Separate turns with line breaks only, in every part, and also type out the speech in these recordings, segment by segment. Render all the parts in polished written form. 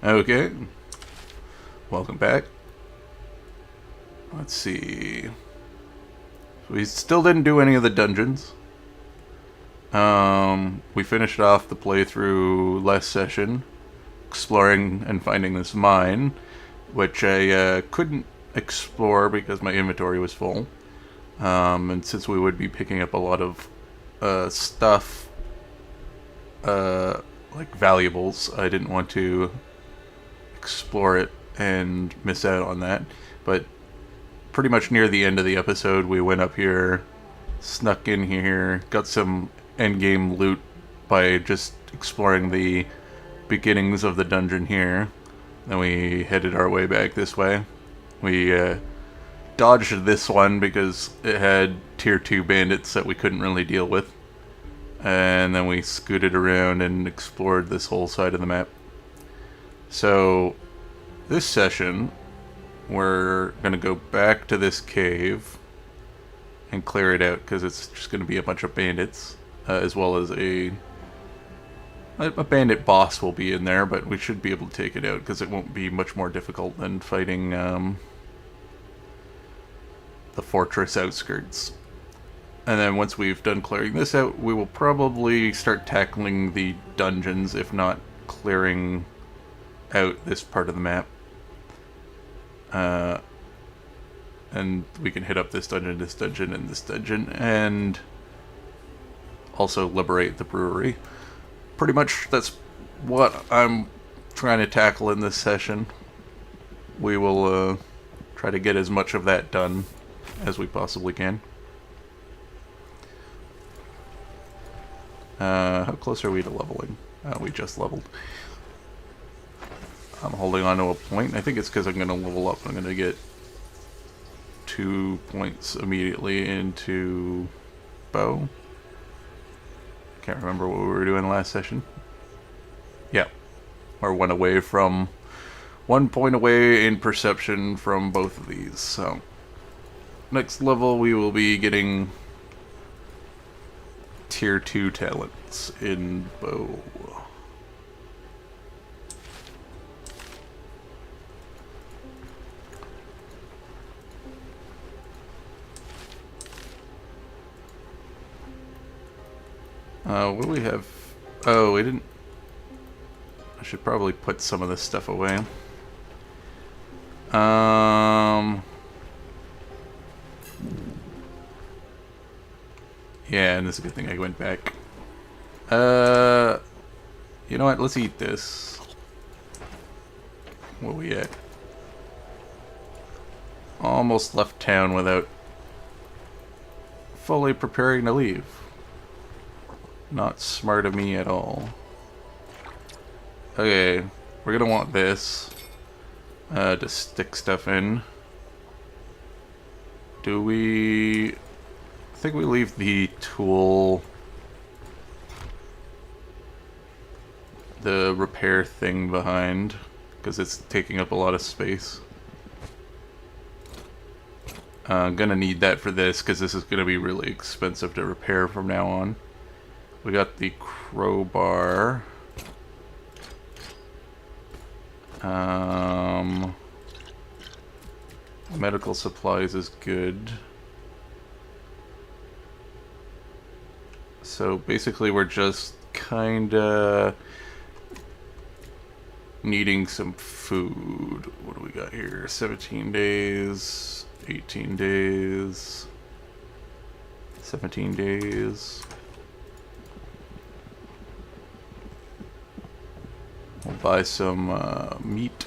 Okay, welcome back. Let's see. We still didn't do any of the dungeons. We finished off the playthrough last session, exploring and finding this mine, which I couldn't explore because my inventory was full. And since we would be picking up a lot of stuff, like valuables, I didn't want to explore it and miss out on that. But pretty much near the end of the episode, we went up here, snuck in here, got some endgame loot by just exploring the beginnings of the dungeon here. Then we headed our way back this way. We dodged this one because it had tier 2 bandits that we couldn't really deal with. And then we scooted around and explored this whole side of the map. So, this session, we're going to go back to this cave and clear it out because it's just going to be a bunch of bandits, as well as a bandit boss will be in there, but we should be able to take it out because it won't be much more difficult than fighting the fortress outskirts. And then once we've done clearing this out, we will probably start tackling the dungeons, if not clearing out this part of the map. And we can hit up this dungeon, and this dungeon, and also liberate the brewery. Pretty much that's what I'm trying to tackle in this session. We will try to get as much of that done as we possibly can. How close are we to leveling? We just leveled. I'm holding on to a point. I think it's because I'm going to level up. I'm going to get 2 points immediately into bow. Can't remember what we were doing last session. Yeah. Or 1 away from... 1 point away in perception from both of these. So, next level we will be getting tier 2 talents in bow. What do we have? Oh, we didn't... I should probably put some of this stuff away. Yeah, and this is a good thing I went back. You know what? Let's eat this. Where we at? Almost left town without fully preparing to leave. Not smart of me at all. Okay, we're gonna want this to stick stuff in. Do we... I think we leave the tool, the repair thing behind, because it's taking up a lot of space. I'm gonna need that for this, because this is gonna be really expensive to repair from now on. We got the crowbar. Medical supplies is good. So basically we're just kinda needing some food. What do we got here? 17 days, 18 days, 17 days. We'll buy some meat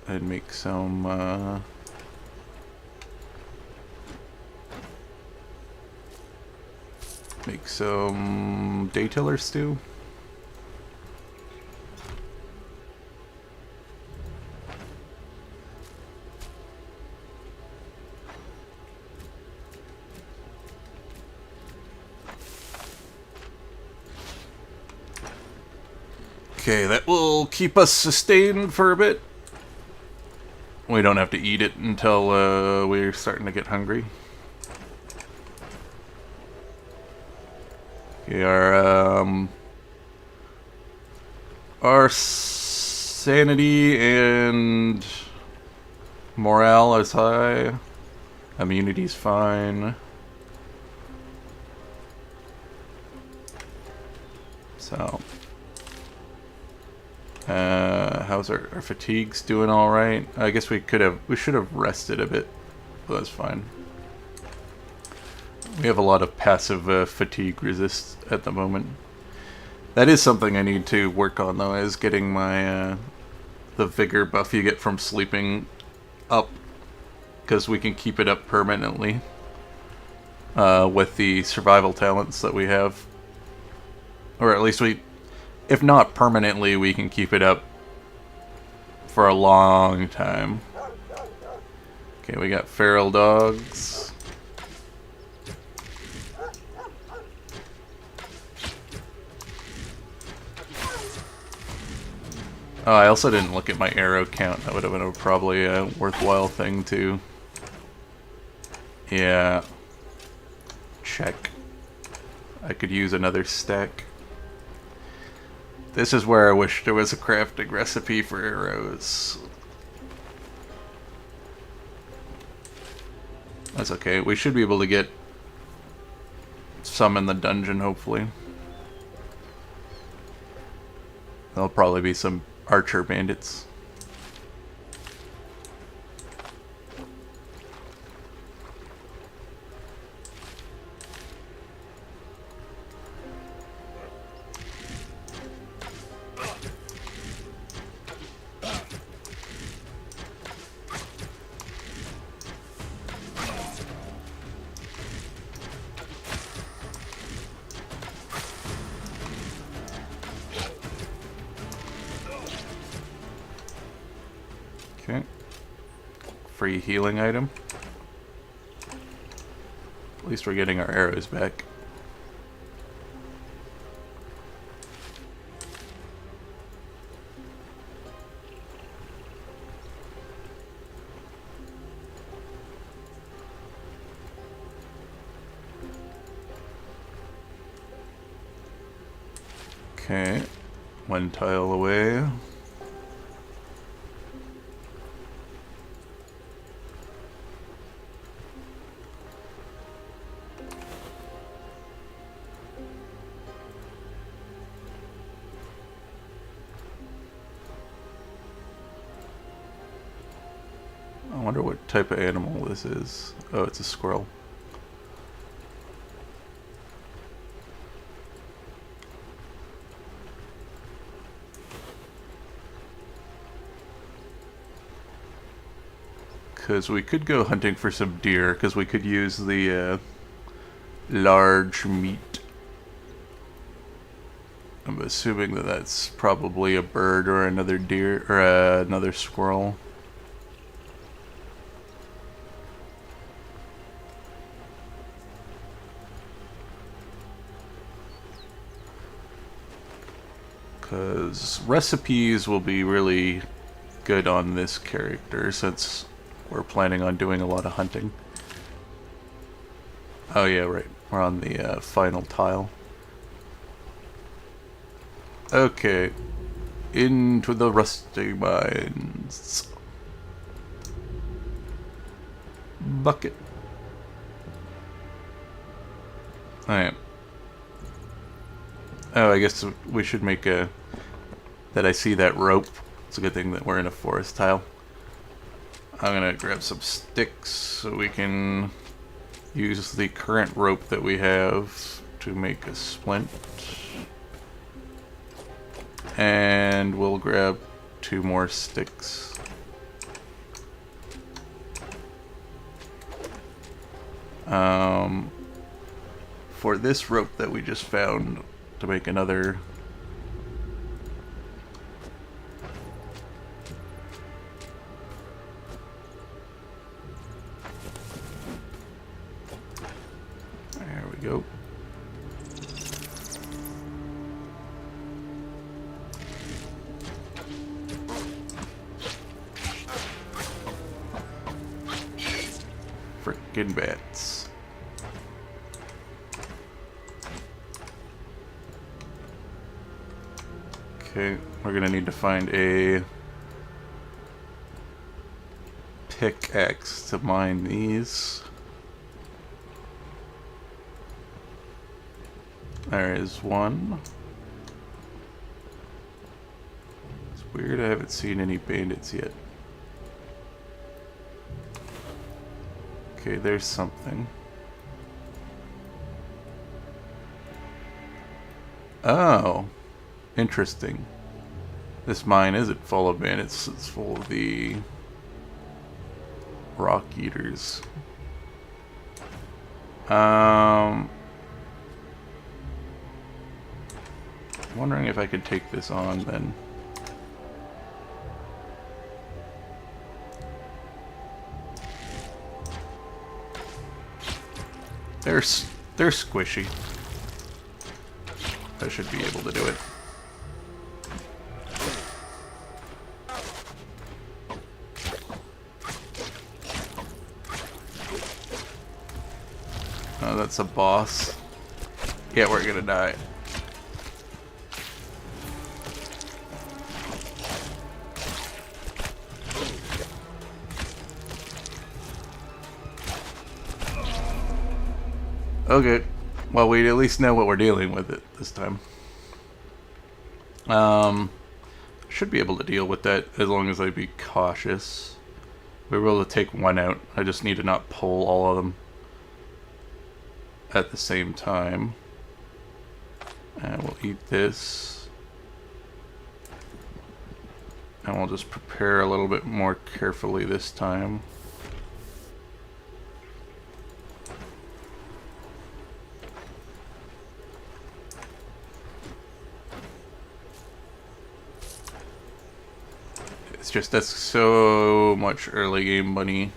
and make some daytiller stew. Okay, that will keep us sustained for a bit. We don't have to eat it until we're starting to get hungry. Okay, our Our sanity and morale is high. Immunity's fine. So, how's our fatigues doing? All right. I guess we should have rested a bit, but that's fine. We have a lot of passive fatigue resist at the moment. That is something I need to work on, though, is getting my the vigor buff you get from sleeping up, because we can keep it up permanently with the survival talents that we have. Or at least if not permanently, we can keep it up for a long time. Okay, we got feral dogs. Oh, I also didn't look at my arrow count. That would have been probably a worthwhile thing to... Yeah. Check. I could use another stack. This is where I wish there was a crafting recipe for arrows. That's okay. We should be able to get some in the dungeon, hopefully. There'll probably be some archer bandits. Okay. Free healing item. At least we're getting our arrows back. Okay. One tile away. I wonder what type of animal this is. Oh, it's a squirrel. Because we could go hunting for some deer, because we could use the large meat. I'm assuming that that's probably a bird or another deer, or another squirrel. Because recipes will be really good on this character, since we're planning on doing a lot of hunting. Oh yeah, right. We're on the final tile. Okay. Into the rusty mines. Bucket. Alright. Oh, I guess we should make a... That I see that rope. It's a good thing that we're in a forest tile. I'm gonna grab some sticks so we can use the current rope that we have to make a splint. And we'll grab 2 more sticks. For this rope that we just found to make another... There we go. Frickin' bats. Okay, we're gonna need to find a pickaxe to mine these. There is one. It's weird, I haven't seen any bandits yet. Okay, there's something. Oh, interesting. This mine isn't full of bandits, it's full of the rock eaters. I'm wondering if I could take this on then. They're squishy. I should be able to do it. Oh, that's a boss. Yeah, we're gonna die. Okay. Well, we at least know what we're dealing with it this time. Should be able to deal with that as long as I be cautious. We were able to take one out. I just need to not pull all of them at the same time. And we'll eat this. And we'll just prepare a little bit more carefully this time. It's just that's so much early game money.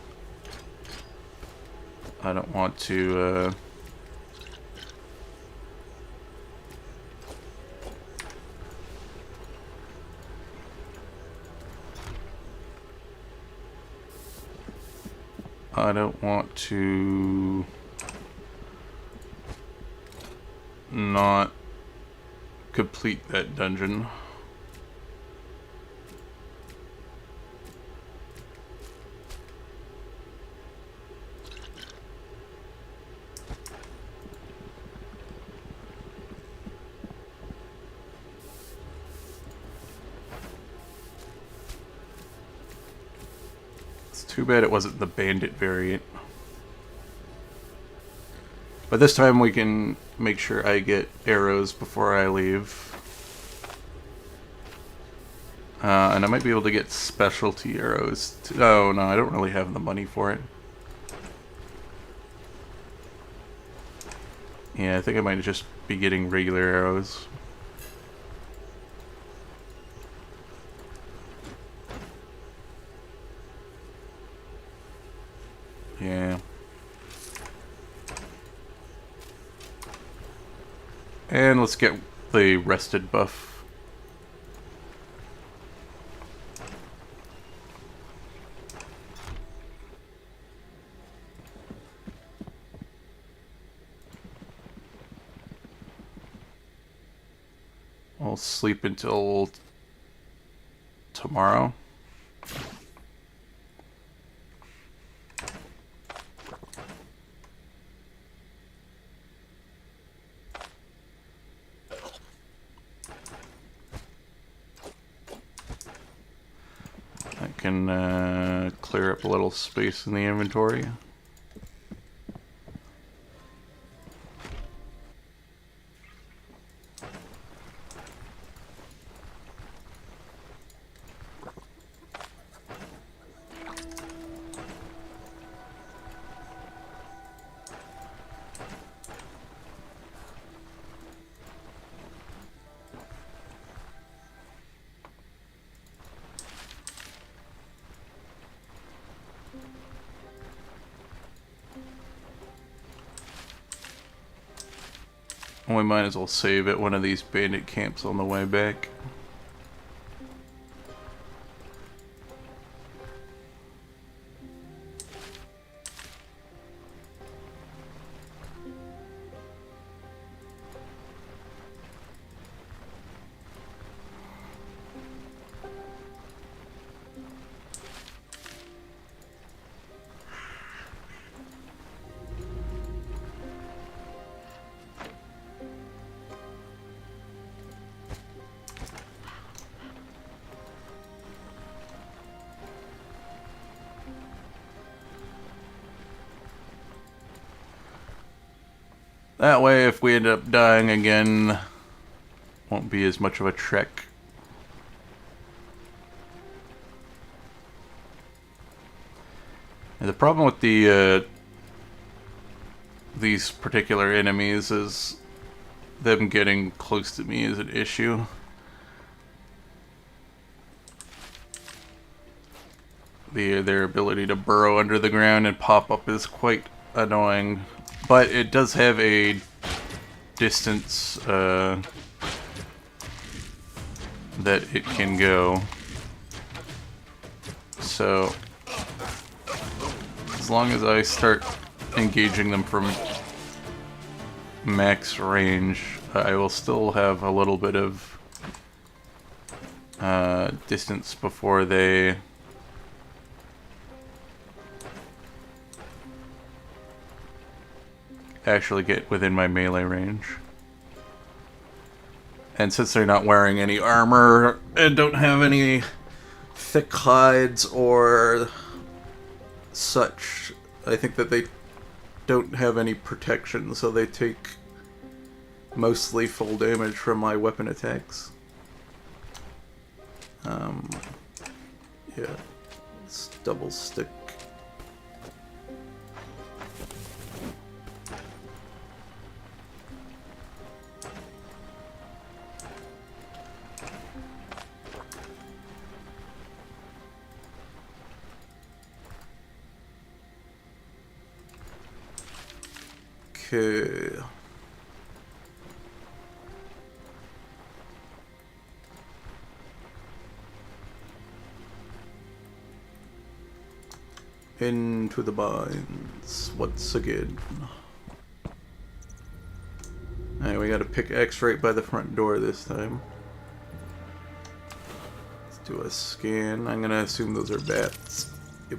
I don't want to not complete that dungeon. Too bad it wasn't the bandit variant. But this time we can make sure I get arrows before I leave. And I might be able to get specialty arrows. Oh no, I don't really have the money for it. Yeah, I think I might just be getting regular arrows. Yeah. And let's get the rested buff. I'll sleep until tomorrow. I can clear up a little space in the inventory. Well, we might as well save at one of these bandit camps on the way back. That way, if we end up dying again, won't be as much of a trek. And the problem with these particular enemies is them getting close to me is an issue. Their ability to burrow under the ground and pop up is quite annoying. But it does have a distance that it can go. So as long as I start engaging them from max range, I will still have a little bit of distance before they actually get within my melee range. And since they're not wearing any armor and don't have any thick hides or such, I think that they don't have any protection, so they take mostly full damage from my weapon attacks. Yeah, it's double stick. Okay. Into the binds once again. Alright, we got a pickaxe right by the front door this time. Let's do a scan. I'm gonna assume those are bats. Yep.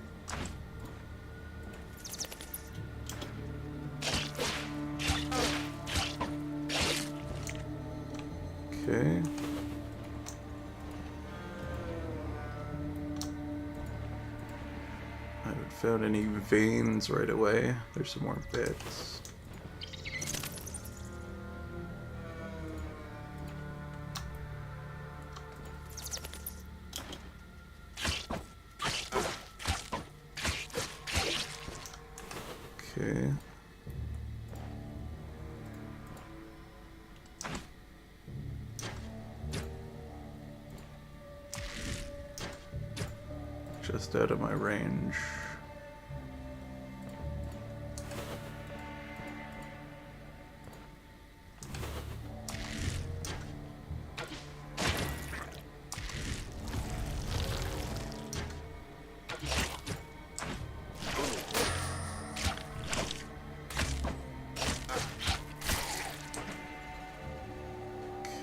Okay. I haven't found any veins right away. There's some more bits. Okay. Just out of my range.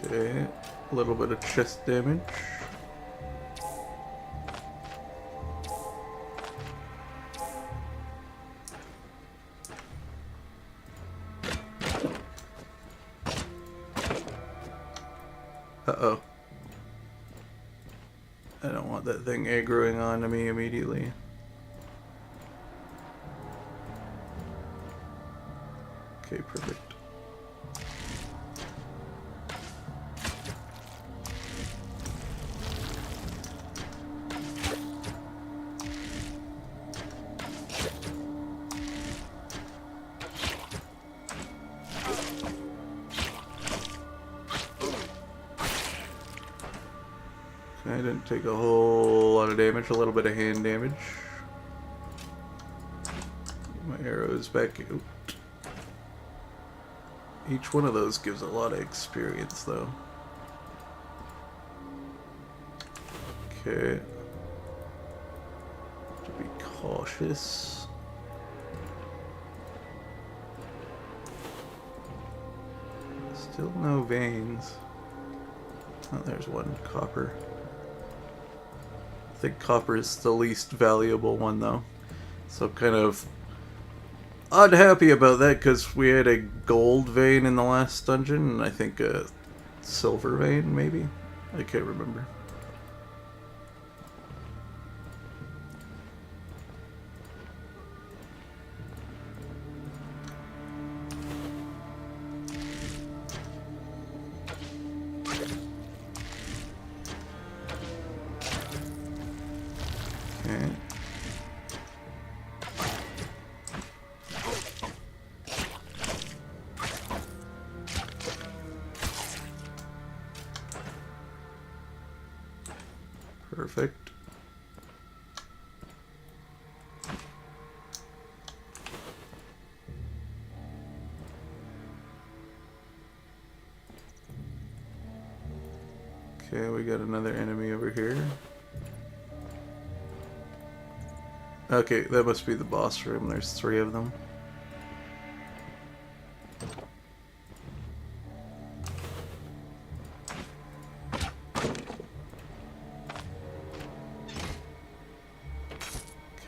Okay, a little bit of chest damage. Uh-oh. I don't want that thing aggroing onto me immediately. Okay, perfect. I didn't take a whole lot of damage, a little bit of hand damage. My arrows back out. Each one of those gives a lot of experience, though. Okay. To be cautious. Still no veins. Oh, there's one copper. I think copper is the least valuable one, though. So kind of unhappy about that because we had a gold vein in the last dungeon, and I think a silver vein, maybe? I can't remember. Perfect. Okay, we got another enemy over here. Okay, that must be the boss room. There's 3 of them.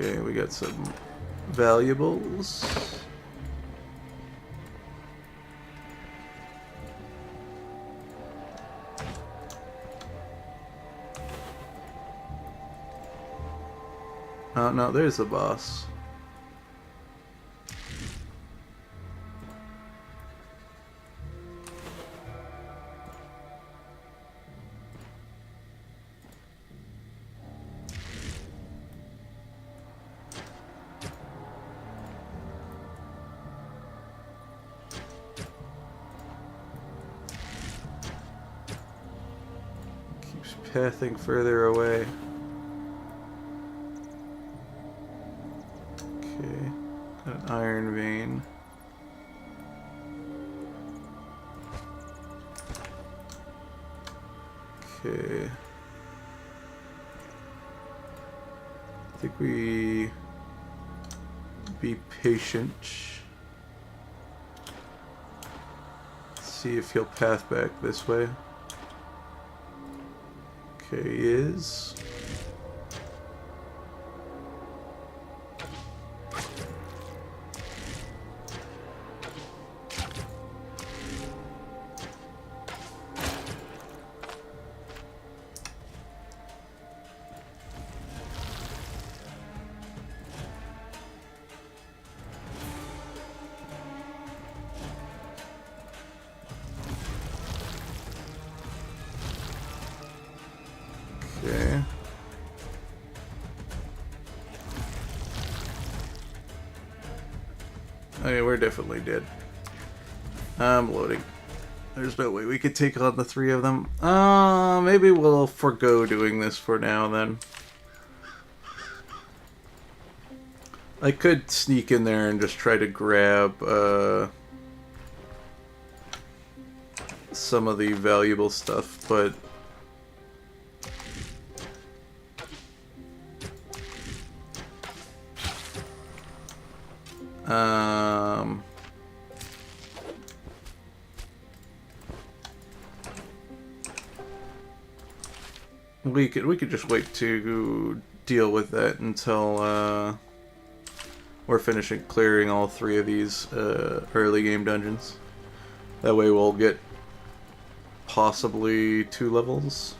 Okay, we got some valuables. Oh, no, there's the boss. Keeps pathing further away. Okay, got an iron vein. Okay. I think we be patient. See if he'll path back this way. Okay, he is. Okay. Okay, we're definitely dead. I'm loading. There's no way we could take on the 3 of them. Maybe we'll forego doing this for now then. I could sneak in there and just try to grab some of the valuable stuff, but we could just wait to deal with that until we're finishing clearing all 3 of these early game dungeons. That way we'll get possibly 2 levels.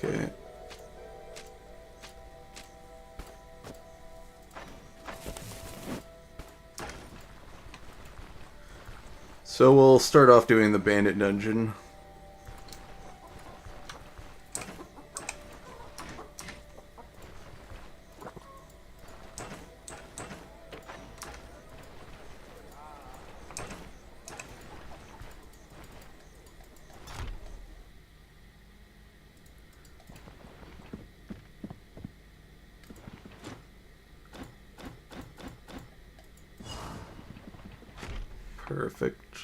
Okay. So we'll start off doing the bandit dungeon. Perfect.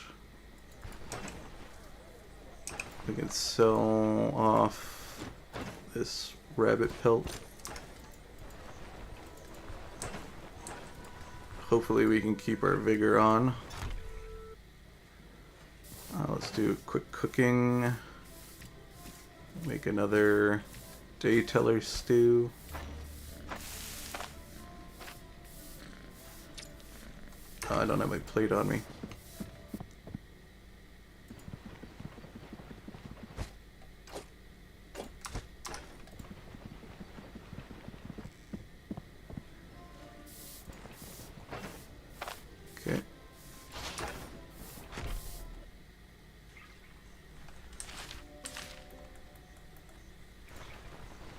We can sell off this rabbit pelt. Hopefully we can keep our vigor on. Let's do quick cooking. Make another dayteller stew. Oh, I don't have my plate on me. Okay.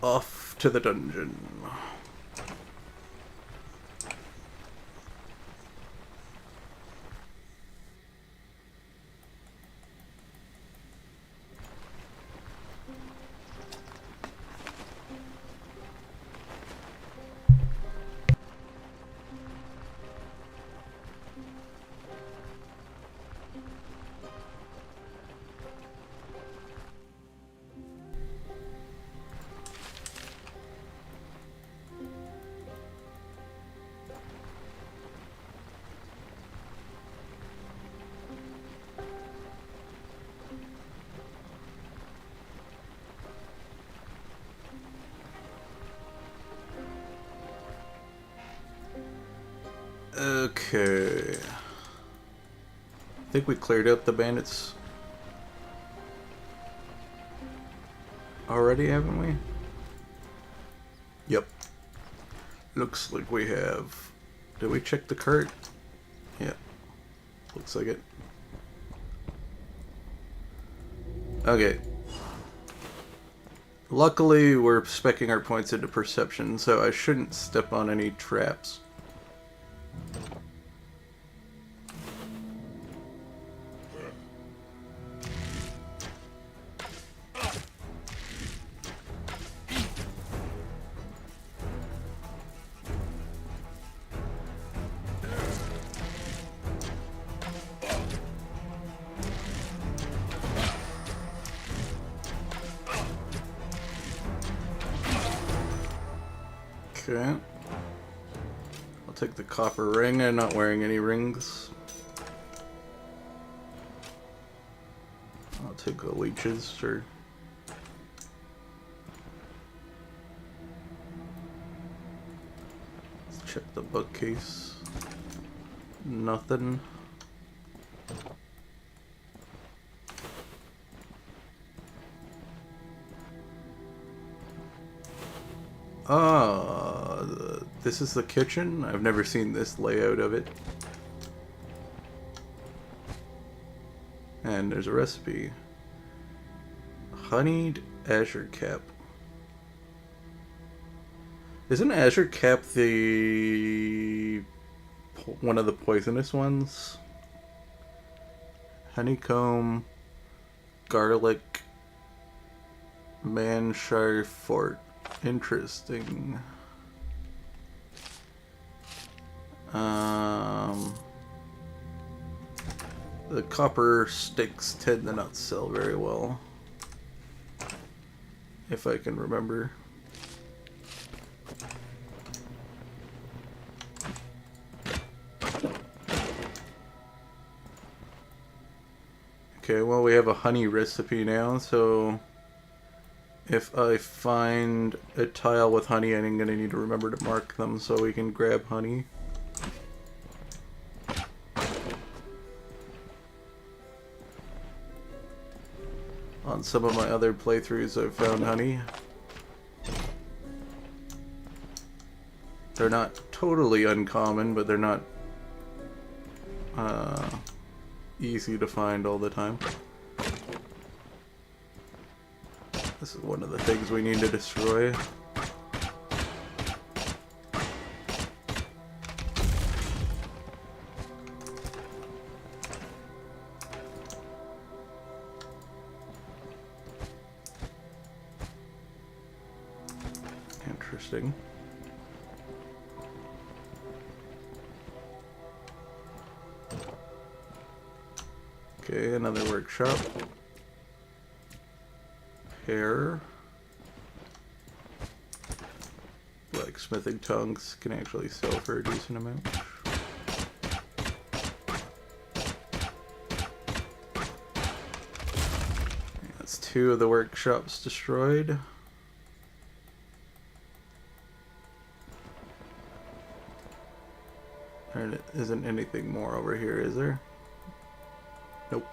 Off to the dungeon. Okay. I think we cleared up the bandits already, haven't we? Yep. Looks like we have. Did we check the cart? Yeah. Looks like it. Okay. Luckily, we're speccing our points into perception, so I shouldn't step on any traps. Okay. I'll take the copper ring. I'm not wearing any rings. I'll take the leeches, sure. Let's check the bookcase. Nothing. This is the kitchen? I've never seen this layout of it. And there's a recipe. Honeyed azure cap. Isn't azure cap the one of the poisonous ones? Honeycomb, garlic, Manshire Fort. Interesting. The copper sticks tend to not sell very well, if I can remember. Okay, well, we have a honey recipe now, so if I find a tile with honey, I'm going to need to remember to mark them so we can grab honey. On some of my other playthroughs, I've found honey. They're not totally uncommon, but they're not easy to find all the time. This is one of the things we need to destroy. Interesting. Okay, another workshop. Hair. Blacksmithing tongues can actually sell for a decent amount. That's 2 of the workshops destroyed. There isn't anything more over here, is there? Nope.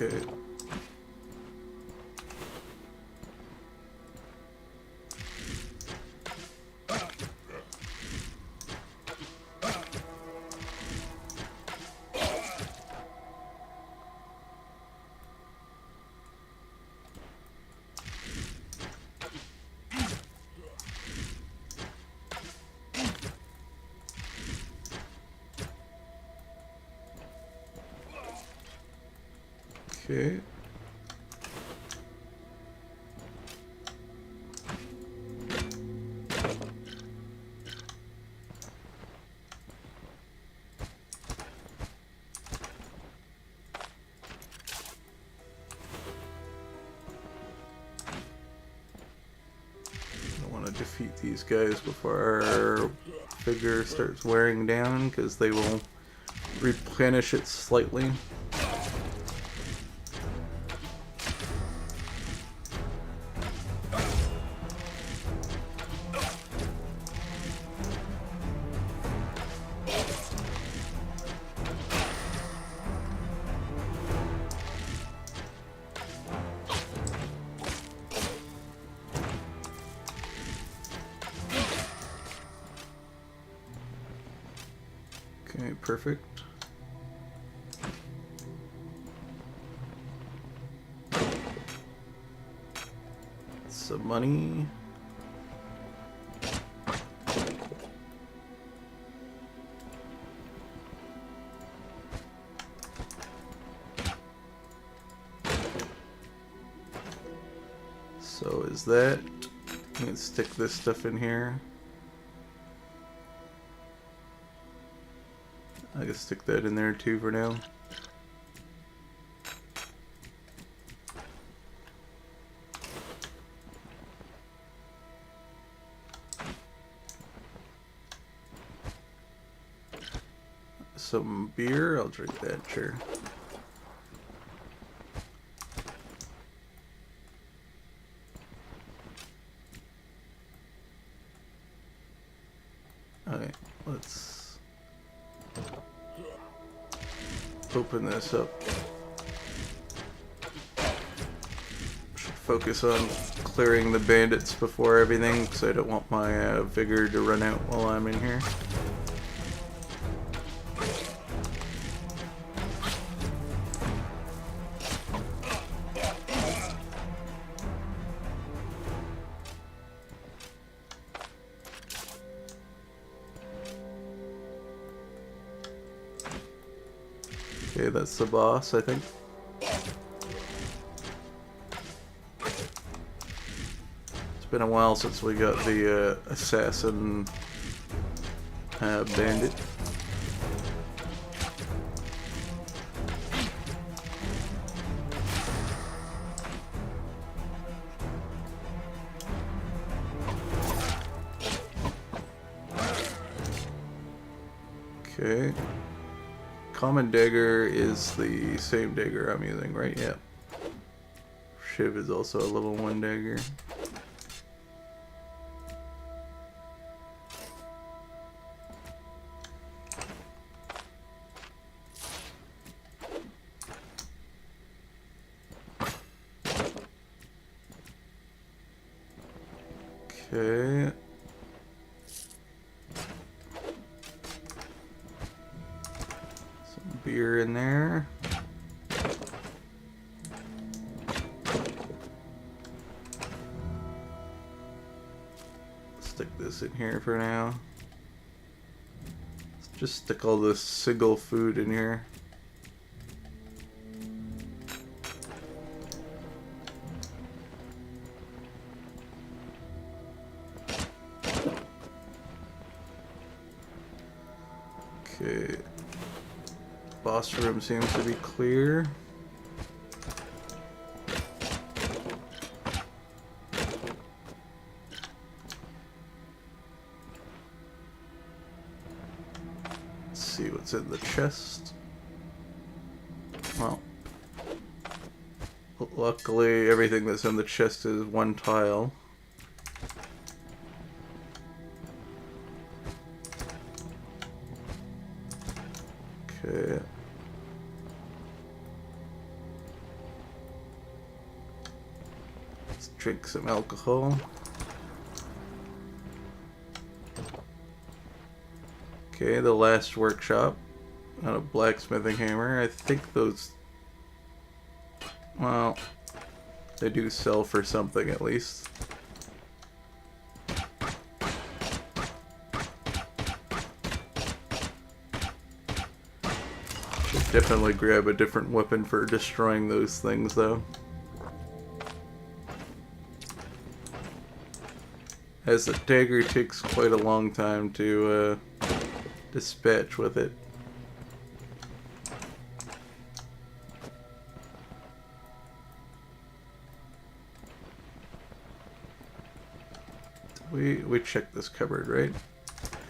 Okay. Okay. I want to defeat these guys before our figure starts wearing down, because they will replenish it slightly. Okay, perfect. Some money. So is that... Let's stick this stuff in here. I can stick that in there too for now. Some beer, I'll drink that, sure. Okay, let's open this up. Should focus on clearing the bandits before everything, because I don't want my vigor to run out while I'm in here. Okay, that's the boss, I think. It's been a while since we got the assassin bandit. Okay. Common dagger is the same dagger I'm using, right? Yeah. Shiv is also a level 1 dagger. Okay. Some beer in there. Stick this in here for now. Let's just stick all this single food in here. Okay. Boss room seems to be clear. Let's see what's in the chest. Well, luckily everything that's in the chest is one tile. Okay. drink some alcohol. Okay, the last workshop on a blacksmithing hammer. I think those, well, they do sell for something at least. Should definitely grab a different weapon for destroying those things though. As the dagger takes quite a long time to dispatch with it. We checked this cupboard, right?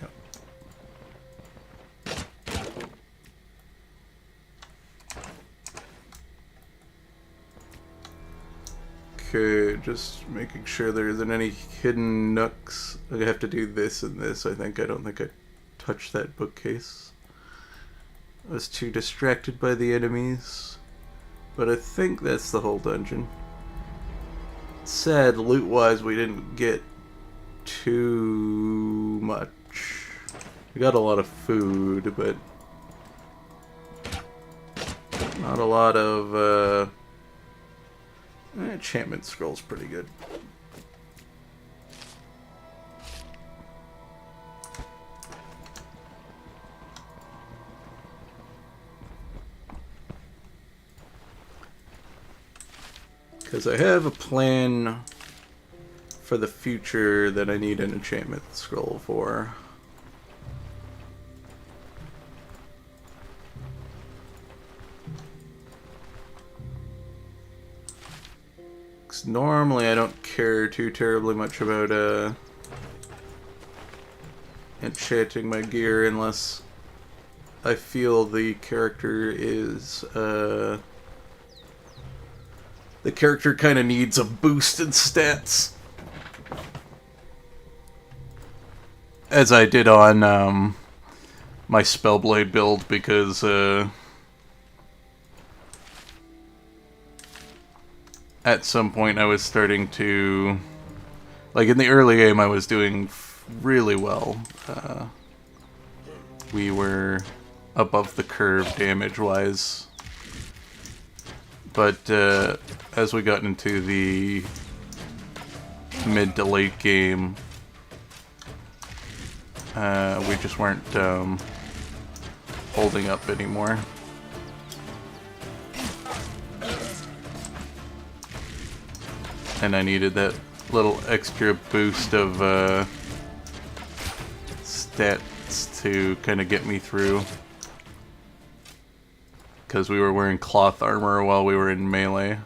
Yep. Okay, just making sure there isn't any hidden nooks. I have to do this and this, I think. I don't think I touched that bookcase. I was too distracted by the enemies. But I think that's the whole dungeon. Sad, loot-wise, we didn't get too much. We got a lot of food, but not a lot of enchantment scroll's pretty good. Because I have a plan for the future that I need an enchantment scroll for. Because normally I don't care too terribly much about enchanting my gear unless I feel the character is the character kind of needs a boost in stats. As I did on my Spellblade build, because at some point I was starting to, like in the early game I was doing really well. We were above the curve damage wise. But as we got into the mid to late game, we just weren't holding up anymore. And I needed that little extra boost of stats to kind of get me through. Because we were wearing cloth armor while we were in melee.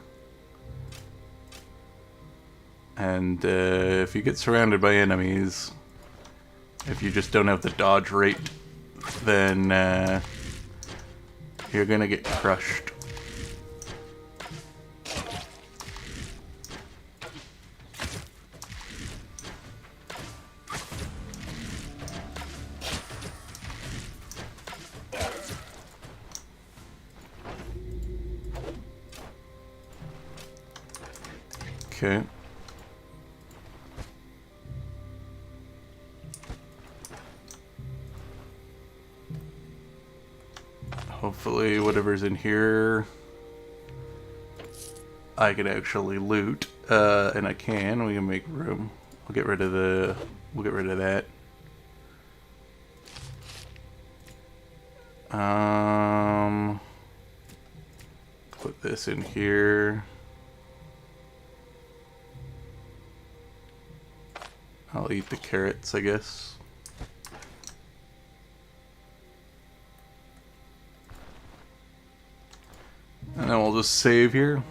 And if you get surrounded by enemies, if you just don't have the dodge rate, then you're gonna get crushed. Okay. Hopefully whatever's in here I can actually loot. And I can. We can make room. We'll get rid of that. Put this in here. I'll eat the carrots, I guess. And then we'll just save here.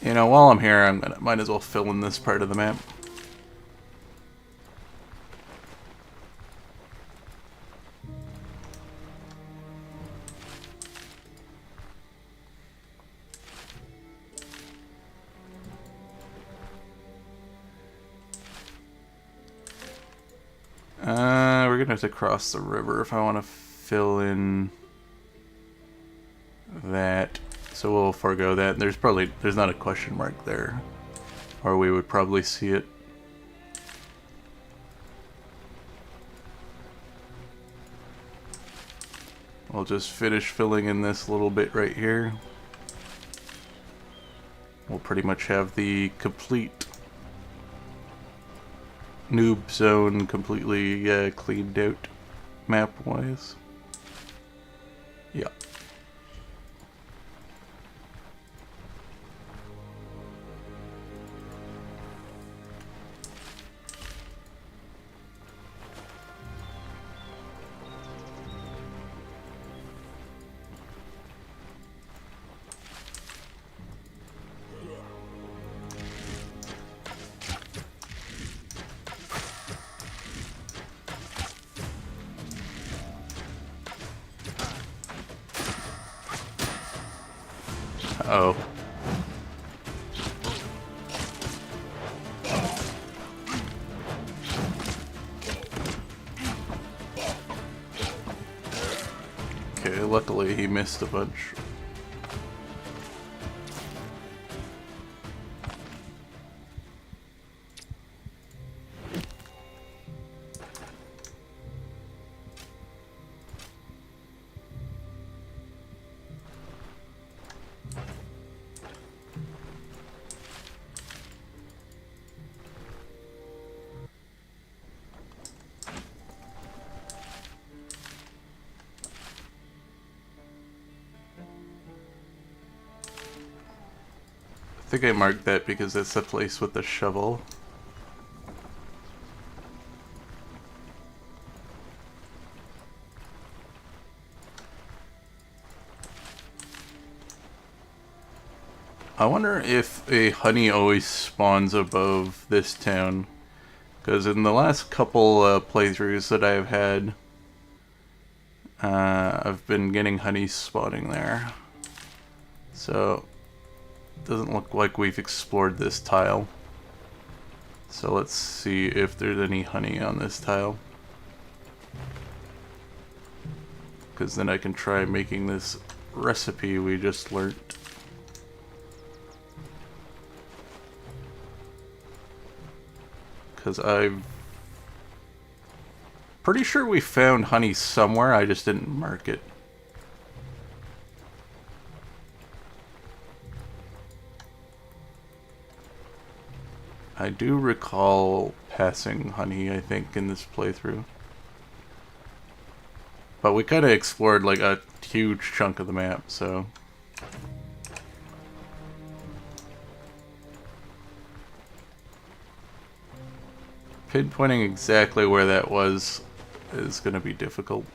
You know, while I'm here, might as well fill in this part of the map. We're gonna have to cross the river if I want to fill in that. So we'll forego that. There's not a question mark there, or we would probably see it. We'll just finish filling in this little bit right here. We'll pretty much have the complete noob zone completely cleaned out map-wise. Yeah. Oh. Okay, luckily he missed a bunch. I think I marked that because that's the place with the shovel. I wonder if a honey always spawns above this town. Because in the last couple playthroughs that I've had, I've been getting honey spawning there. So, doesn't look like we've explored this tile. So let's see if there's any honey on this tile. Because then I can try making this recipe we just learned. Because I'm pretty sure we found honey somewhere, I just didn't mark it. I do recall passing honey, I think, in this playthrough. But we kind of explored like a huge chunk of the map, so... pinpointing exactly where that was is going to be difficult.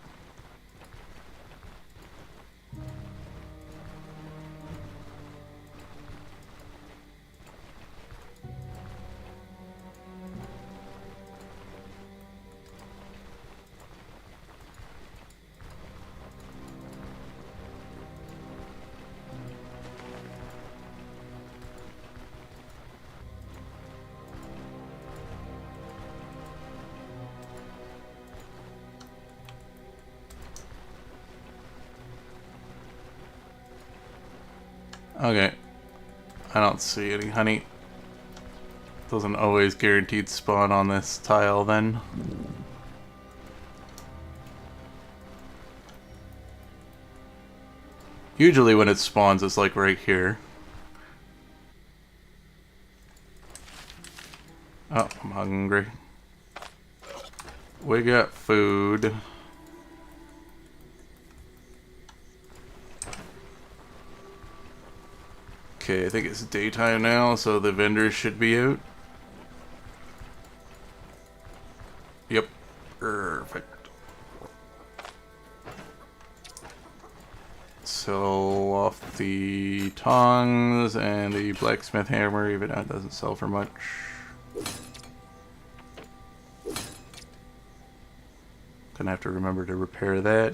Okay, I don't see any honey. Doesn't always guaranteed spawn on this tile then. Usually when it spawns it's like right here. Oh, I'm hungry. We got food. Okay, I think it's daytime now, so the vendors should be out. Yep. Perfect. Sell off the tongs and the blacksmith hammer, even though it doesn't sell for much. Gonna have to remember to repair that.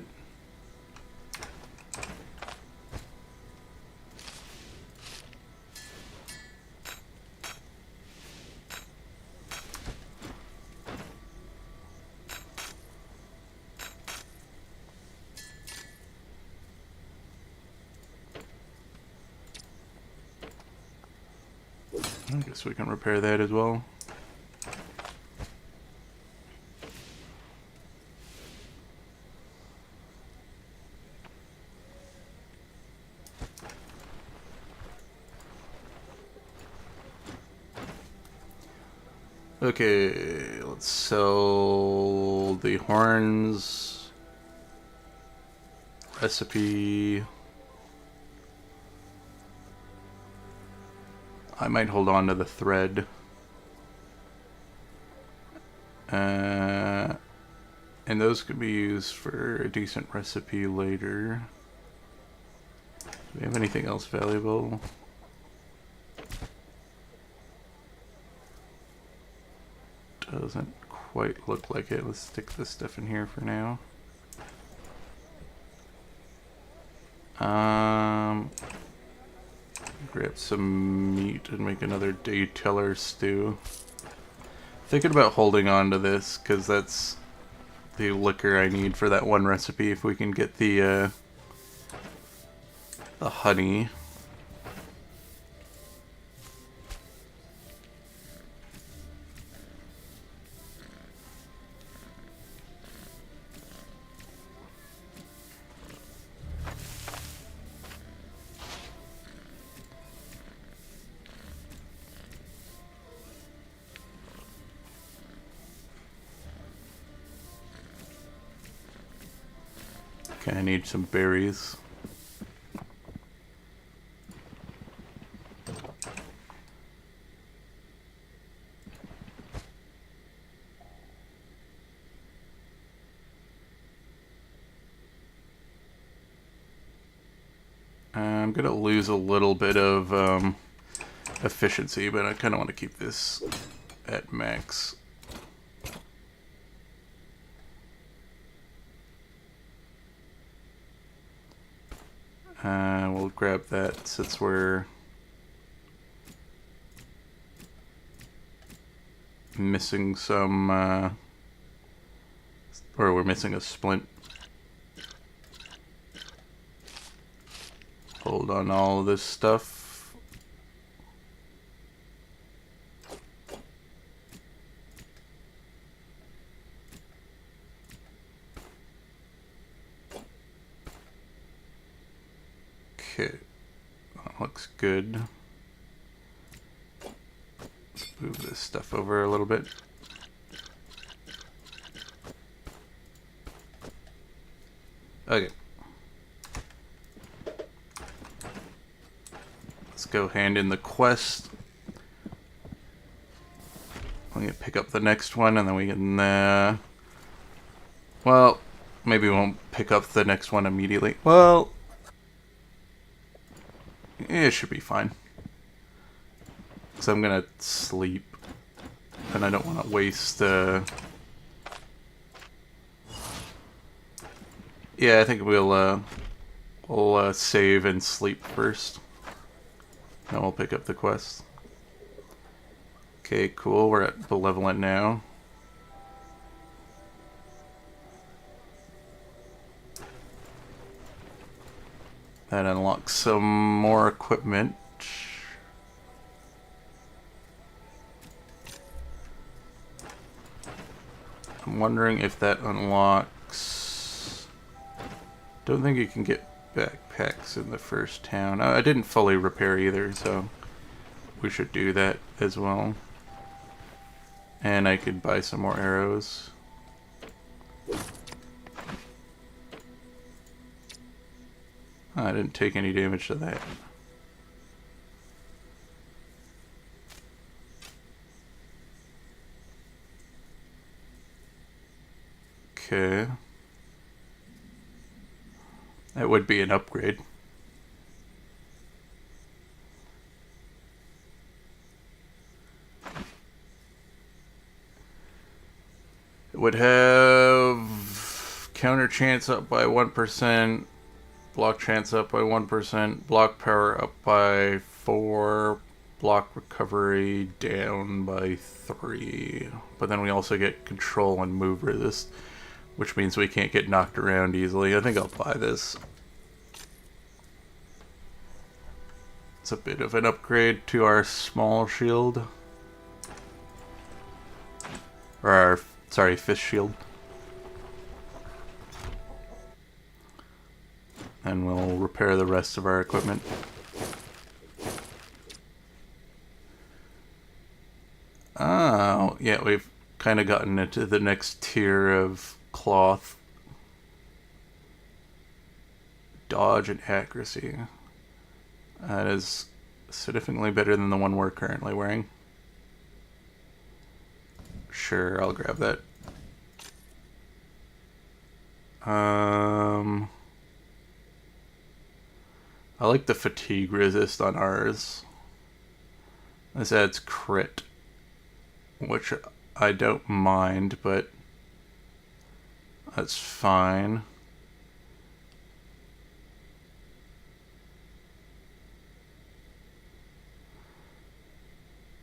I guess we can repair that as well. Okay, let's sell the horns. Recipe. I might hold on to the thread. And those could be used for a decent recipe later. Do we have anything else valuable? Doesn't quite look like it. Let's stick this stuff in here for now. Grab some meat and make another day teller stew. Thinking about holding on to this because that's the liquor I need for that one recipe. If we can get the honey. Okay, I need some berries. I'm gonna lose a little bit of efficiency, but I kind of want to keep this at max. We'll grab that since we're missing some, or we're missing a splint. Hold on all of this stuff. Okay, that looks good. Let's move this stuff over a little bit. Okay. Let's go hand in the quest. We can pick up the next one and then we can, well, maybe we won't pick up the next one immediately. Well, it should be fine. Because I'm going to sleep. And I don't want to waste, yeah, I think we'll save and sleep first. Then we'll pick up the quest. Okay, cool. We're at Benevolent now. That unlocks some more equipment. I'm wondering if that unlocks... Don't think you can get backpacks in the first town. I didn't fully repair either, so we should do that as well. And I could buy some more arrows. I didn't take any damage to that. Okay. That would be an upgrade. It would have counter chance up by 1%, block chance up by 1%, block power up by 4, block recovery down by 3. But then we also get control and move resist, which means we can't get knocked around easily. I think I'll buy this. It's a bit of an upgrade to our small shield. Or our, sorry, fish shield. And we'll repair the rest of our equipment. Oh, yeah, we've kind of gotten into the next tier of cloth. Dodge and accuracy. That is significantly better than the one we're currently wearing. Sure, I'll grab that. I like the fatigue resist on ours. This adds crit, which I don't mind, but that's fine.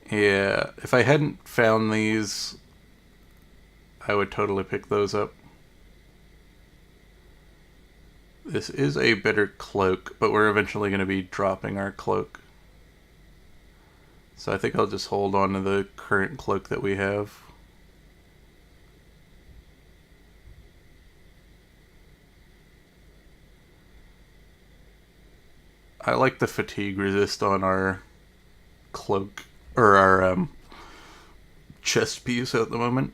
Yeah, if I hadn't found these, I would totally pick those up. This is a better cloak, but we're eventually going to be dropping our cloak. So I think I'll just hold on to the current cloak that we have. I like the fatigue resist on our cloak, or our chest piece at the moment.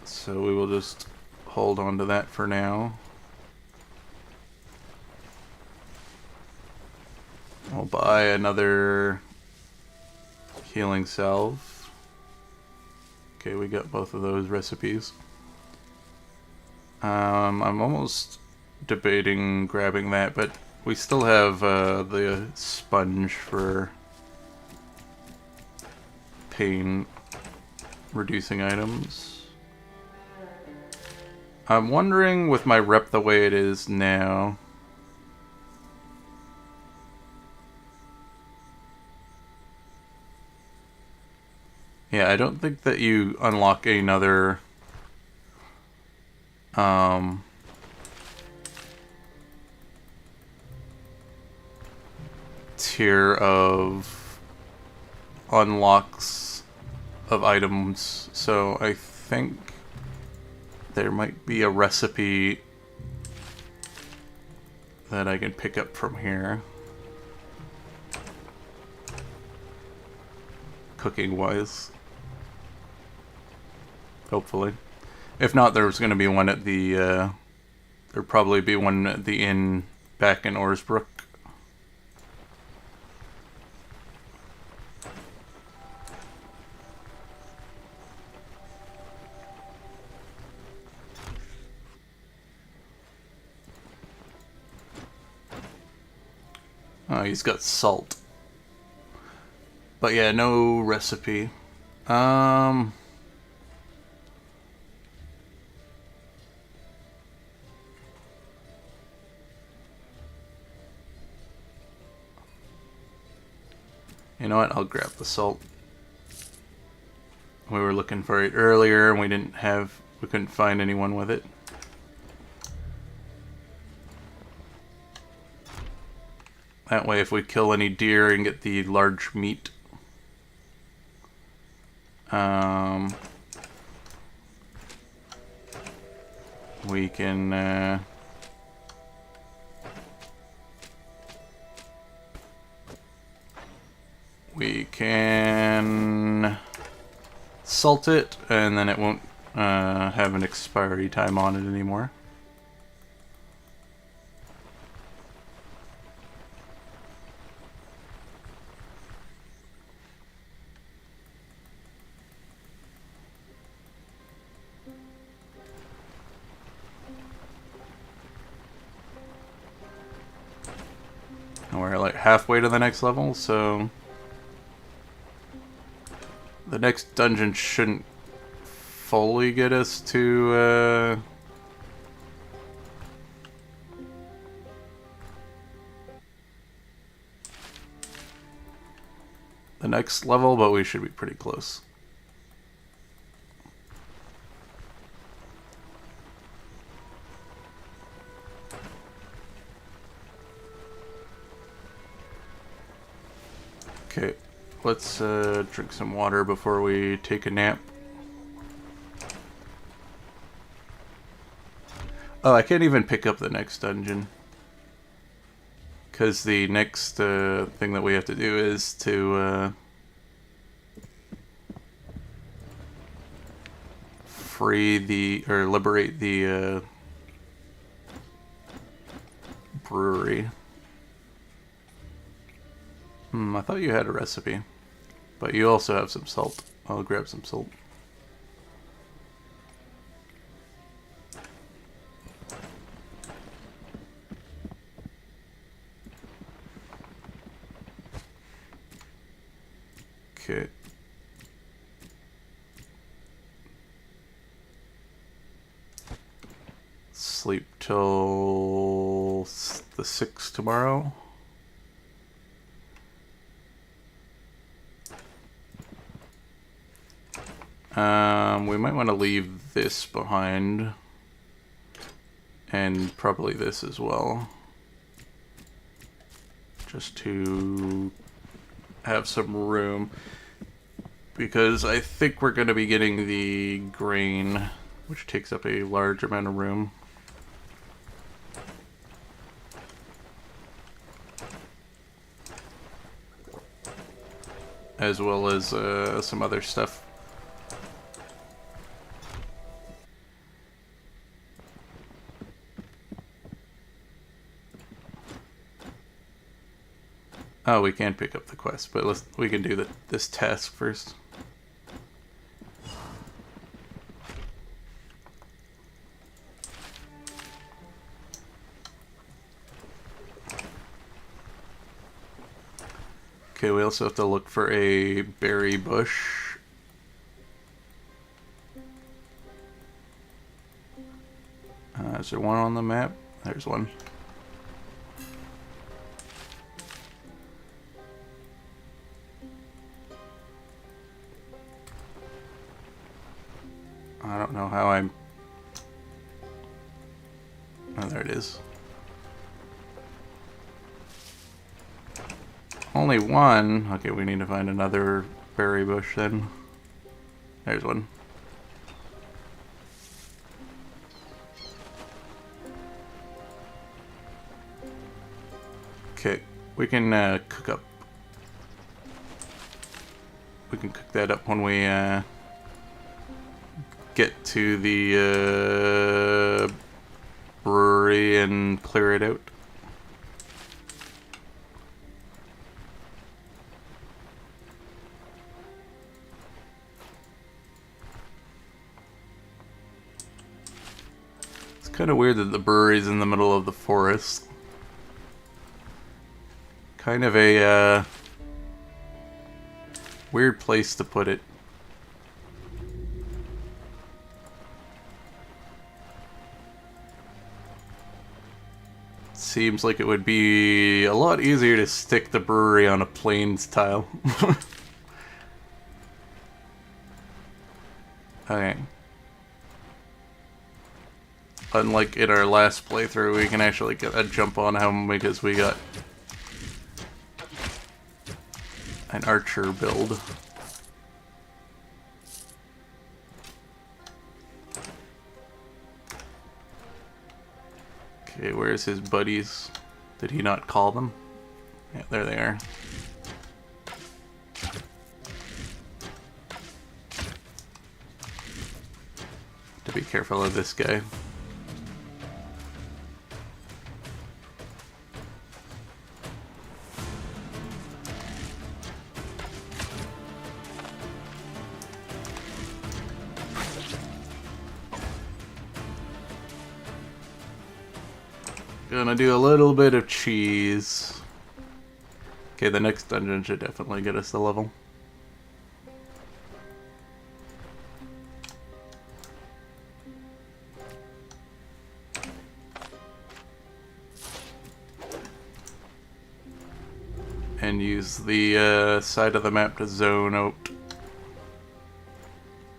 So we will just hold on to that for now. We'll buy another healing salve. Okay, we got both of those recipes. I'm almost debating grabbing that, but we still have the sponge for pain reducing items. I'm wondering, with my rep the way it is now, yeah, I don't think that you unlock another tier of unlocks of items, so I think there might be a recipe that I can pick up from here, cooking wise, hopefully. If not, there's going to be one at the there'll probably be one at the inn back in Orsbrook. Oh, he's got salt. But yeah, no recipe. You know what? I'll grab the salt. We were looking for it earlier and we couldn't find anyone with it. That way, if we kill any deer and get the large meat, we can salt it, and then it won't have an expiry time on it anymore. And we're like halfway to the next level, so the next dungeon shouldn't fully get us to the next level, but we should be pretty close. Okay, let's drink some water before we take a nap. Oh, I can't even pick up the next dungeon. Because the next thing that we have to do is to liberate the brewery. I thought you had a recipe. But you also have some salt. I'll grab some salt. Okay. Sleep till the 6th tomorrow. We might want to leave this behind. And probably this as well. Just to have some room. Because I think we're going to be getting the grain, which takes up a large amount of room. As well as some other stuff. Oh, we can pick up the quest, but we can do this task first. Okay, we also have to look for a berry bush. Is there one on the map? There's one. I don't know how I'm... Oh, there it is. Only one? Okay, we need to find another berry bush then. There's one. Okay, we can cook up. We can cook that up when we get to the brewery and clear it out. It's kind of weird that the brewery's in the middle of the forest. Kind of a weird place to put it. Seems like it would be a lot easier to stick the brewery on a plains tile. Okay. Unlike in our last playthrough, we can actually get a jump on him because we got an archer build. Okay, where's his buddies? Did he not call them? Yeah, there they are. To be careful of this guy. Gonna do a little bit of cheese. Okay, the next dungeon should definitely get us the level. And use the side of the map to zone out.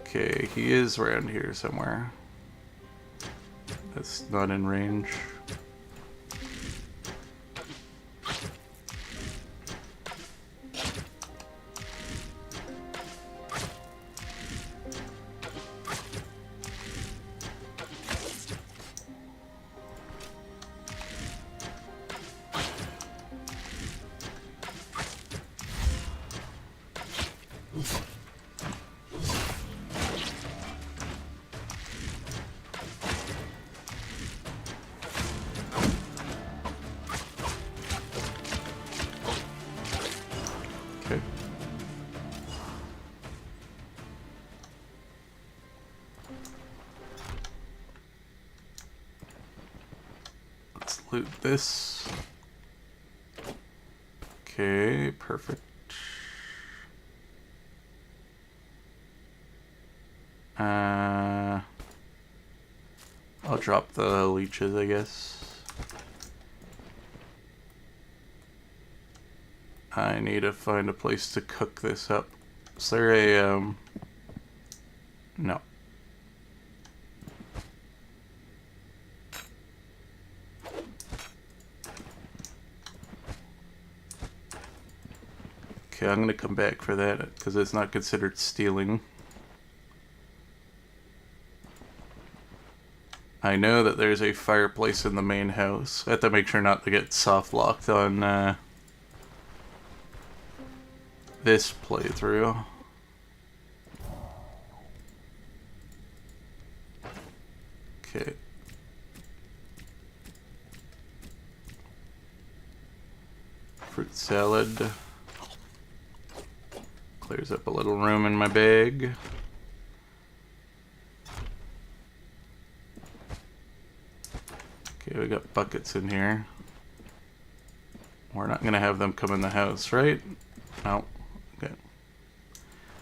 Okay, he is around here somewhere. That's not in range. Okay. Let's loot this. Okay, perfect. I'll drop the leeches, I guess. I need to find a place to cook this up. Is there a, no. Okay, I'm gonna come back for that, because it's not considered stealing. I know that there's a fireplace in the main house. I have to make sure not to get soft locked on this playthrough. Okay. Fruit salad. Clears up a little room in my bag. Okay, we got buckets in here. We're not gonna have them come in the house, right? No. Okay.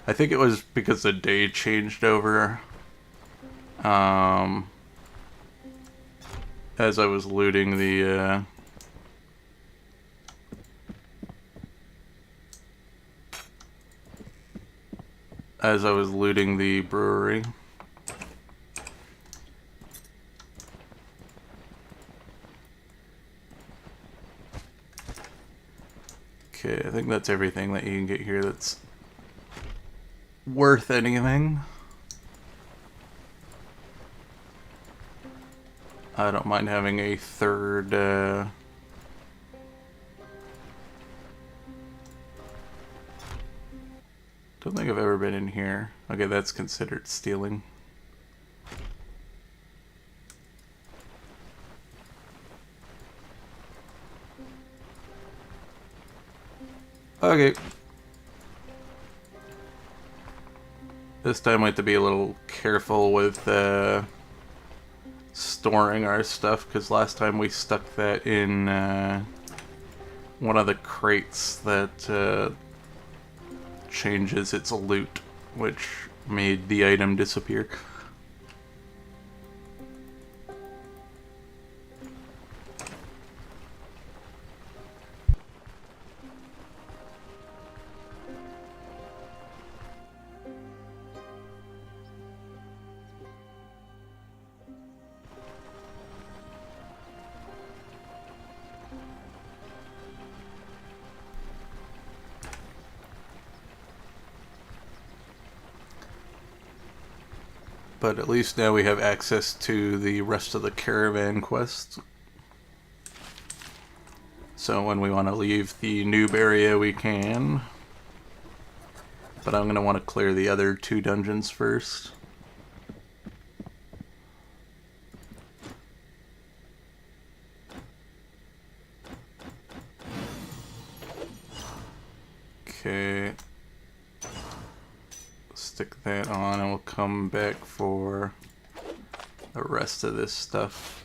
I think it was because the day changed over. As I was looting the, brewery. Okay, I think that's everything that you can get here that's worth anything. I don't mind having a third, don't think I've ever been in here. Okay, that's considered stealing. Okay. This time I have to be a little careful with storing our stuff, because last time we stuck that in one of the crates that changes its loot, which made the item disappear. But at least now we have access to the rest of the caravan quest. So when we want to leave the noob area, we can. But I'm going to want to clear the other 2 dungeons first. Okay. Stick that on and we'll come back for the rest of this stuff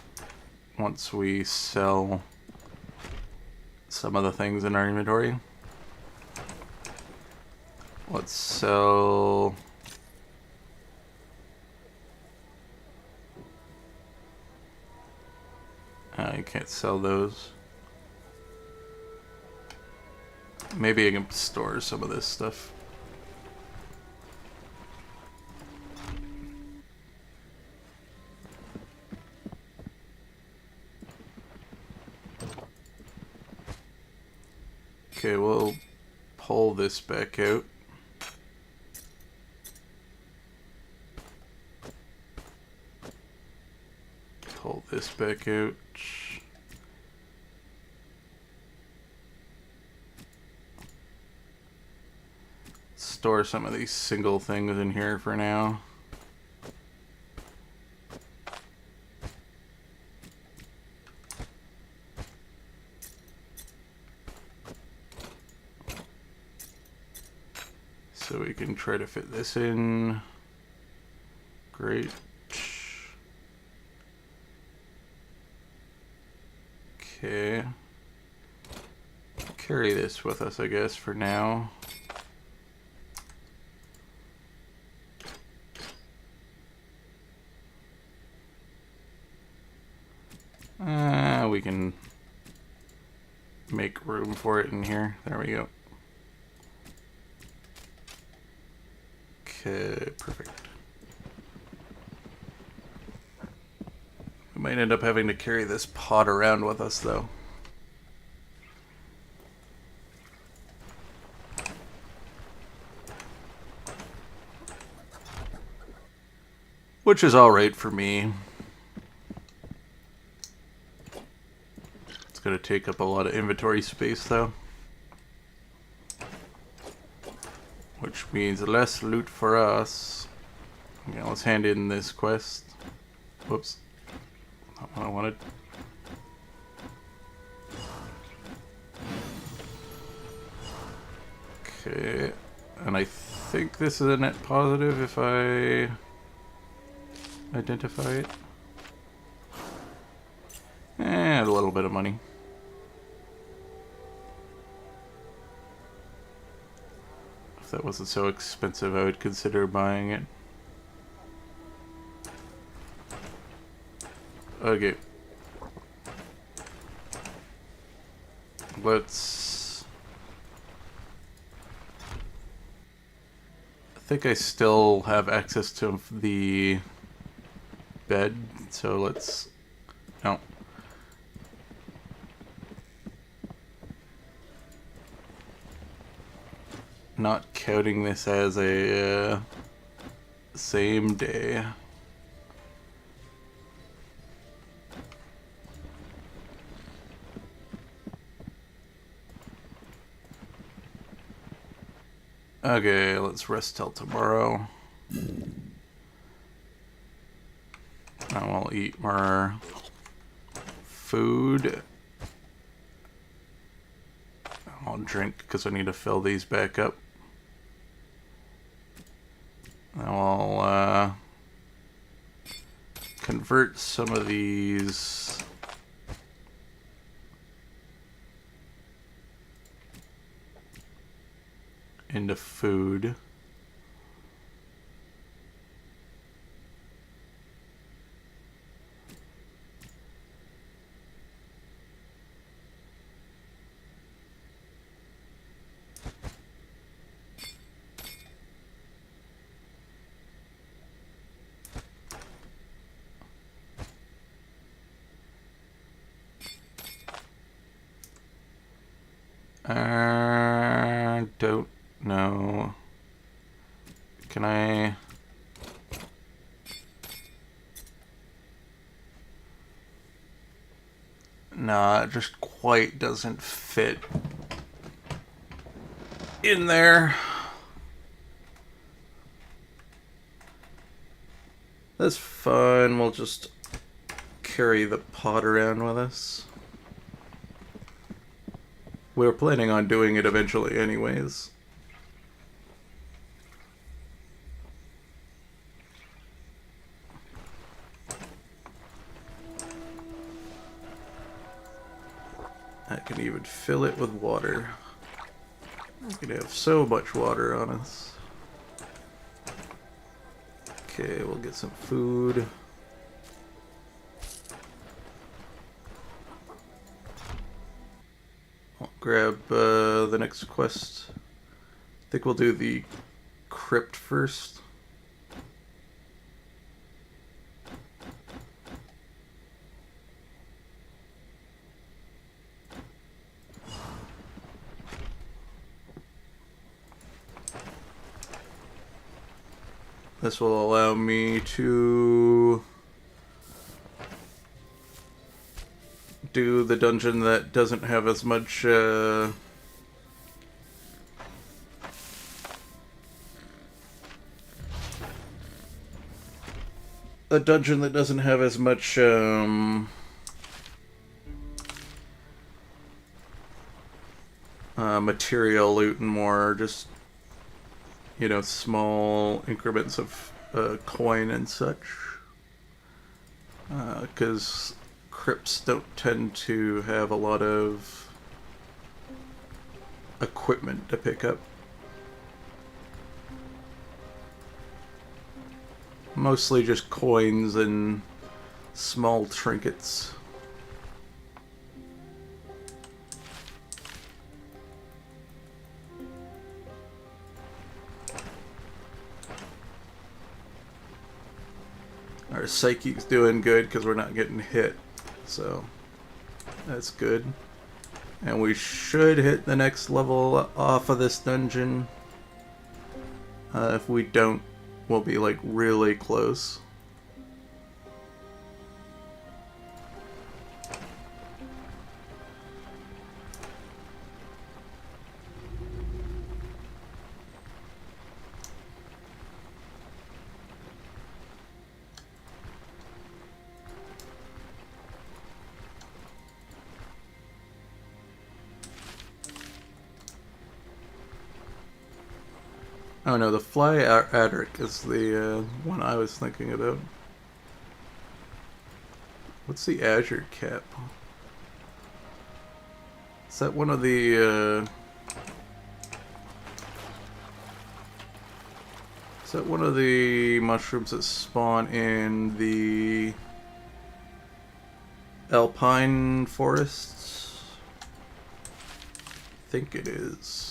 once we sell some of the things in our inventory. Let's sell... you can't sell those. Maybe I can store some of this stuff. Okay, we'll pull this back out. Pull this back out. Store some of these single things in here for now. So we can try to fit this in. Great. Okay. Carry this with us, I guess, for now. We can make room for it in here. There we go. Okay, perfect. We might end up having to carry this pot around with us, though. Which is alright for me. It's going to take up a lot of inventory space, though. Which means less loot for us. Okay, let's hand in this quest. Whoops. Not what I wanted. Okay. And I think this is a net positive if I identify it. And a little bit of money. If that wasn't so expensive, I would consider buying it. Okay. Let's... I think I still have access to the bed, so let's... No. Not counting this as a same day. Okay, let's rest till tomorrow. I will eat more food. I'll drink because I need to fill these back up. I'll convert some of these into food. Don't know. Can I... Nah, it just quite doesn't fit in there. That's fine, we'll just carry the pot around with us. We were planning on doing it eventually anyways. I can even fill it with water. We can have so much water on us. Okay, we'll get some food. I'll grab the next quest. I think we'll do the crypt first. This will allow me to do the dungeon that doesn't have as much a dungeon that doesn't have as much material loot and more just small increments of coin and such. Because crypts don't tend to have a lot of equipment to pick up. Mostly just coins and small trinkets. Our psyche's doing good because we're not getting hit, so that's good. And we should hit the next level off of this dungeon. If we don't, we'll be like really close. Oh no, the Fly Adric is the one I was thinking about. What's the Azure Cap? Is that one of the is that one of the mushrooms that spawn in the Alpine forests? I think it is.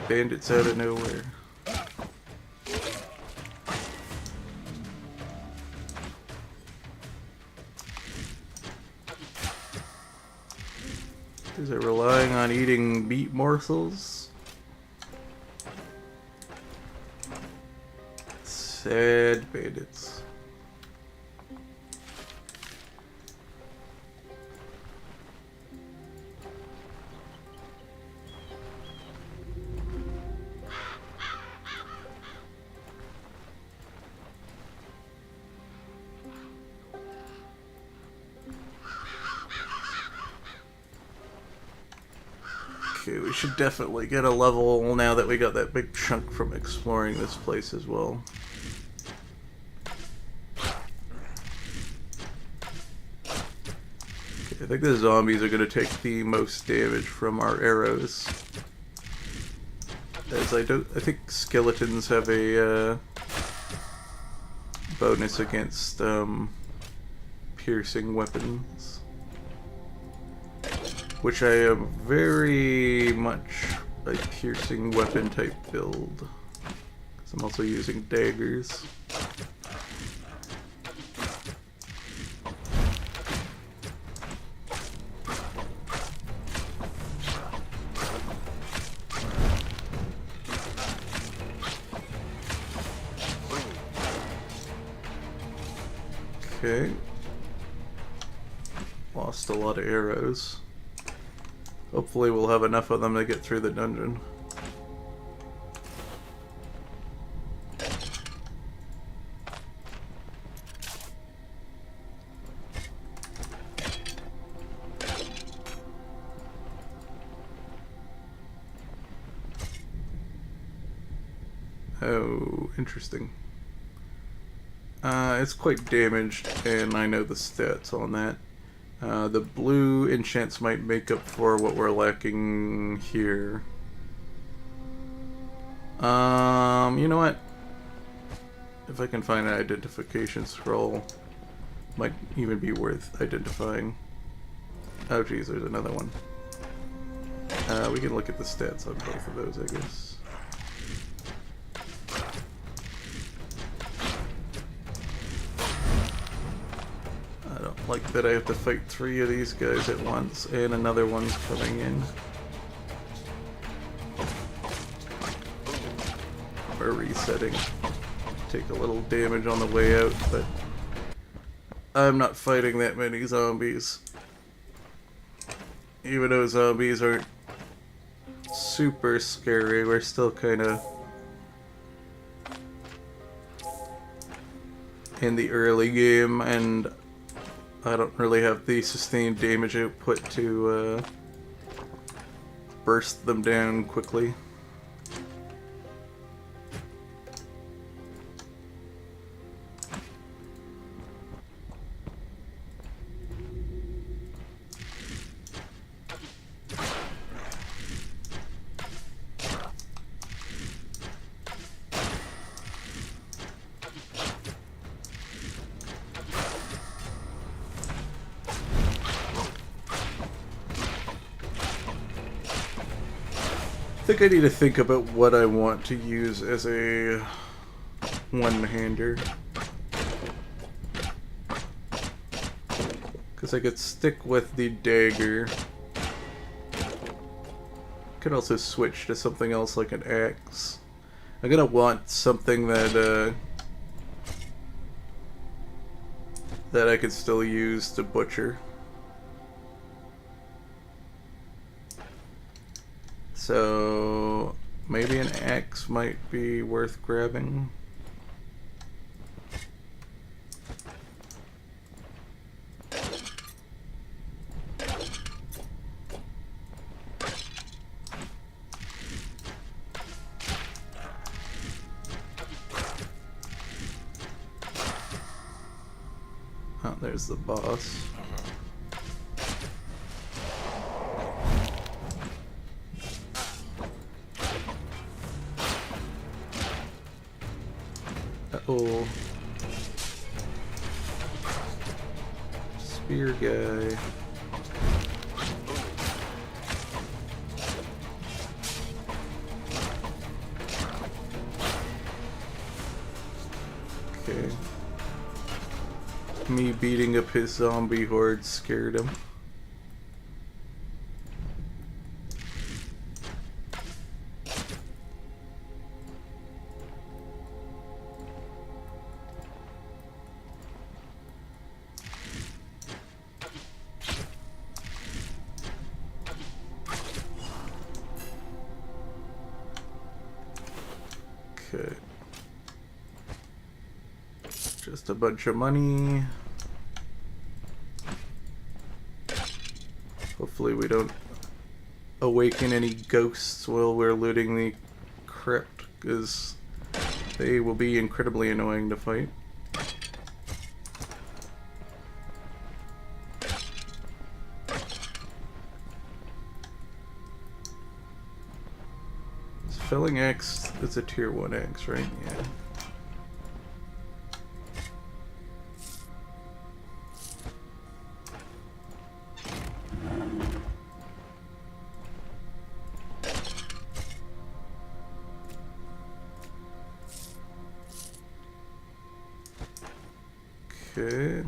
Bandits out of nowhere. Is it relying on eating meat morsels? Sad bandits. Okay, we should definitely get a level now that we got that big chunk from exploring this place as well. Okay, I think the zombies are going to take the most damage from our arrows. As I think skeletons have a bonus against piercing weapons. Which I am very much a piercing weapon type build. Because I'm also using daggers. Okay. Lost a lot of arrows. Hopefully we'll have enough of them to get through the dungeon. Oh, interesting. It's quite damaged, and I know the stats on that. The blue enchants might make up for what we're lacking here. You know what? If I can find an identification scroll, might even be worth identifying. Oh geez, there's another one. We can look at the stats on both of those, I guess. Like that I have to fight 3 of these guys at once, and another one's coming in. We're resetting. Take a little damage on the way out, but I'm not fighting that many zombies. Even though zombies aren't super scary. We're still kind of in the early game, and I don't really have the sustained damage output to burst them down quickly. I think I need to think about what I want to use as a one-hander. Because I could stick with the dagger. Could also switch to something else like an axe. I'm gonna want something that that I could still use to butcher. So maybe an axe might be worth grabbing. Oh, there's the boss. Uh-oh. Spear guy. Okay. Me beating up his zombie horde scared him. Okay. Just a bunch of money. Hopefully we don't awaken any ghosts while we're looting the crypt, because they will be incredibly annoying to fight. Felling axe, it's a tier 1 axe, right? Yeah. Okay.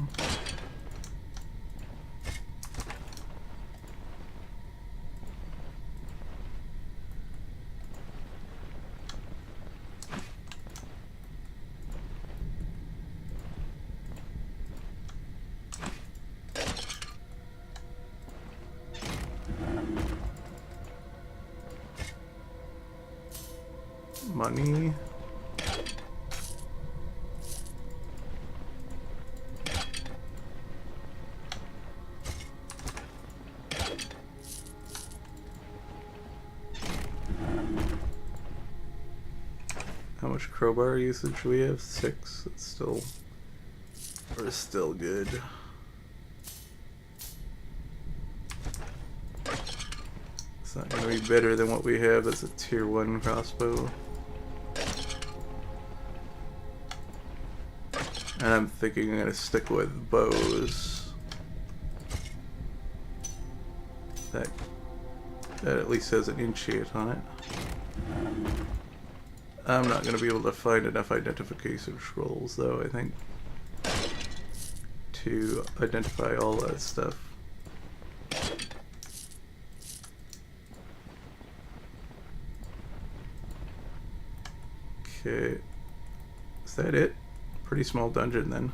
Money. How much crowbar usage do we have? 6. It's still... We're still good. It's not gonna be better than what we have as a tier 1 crossbow. And I'm thinking I'm gonna stick with bows. That at least has an inchate on it. I'm not going to be able to find enough identification scrolls, though, I think, to identify all that stuff. Okay. Is that it? Pretty small dungeon, then.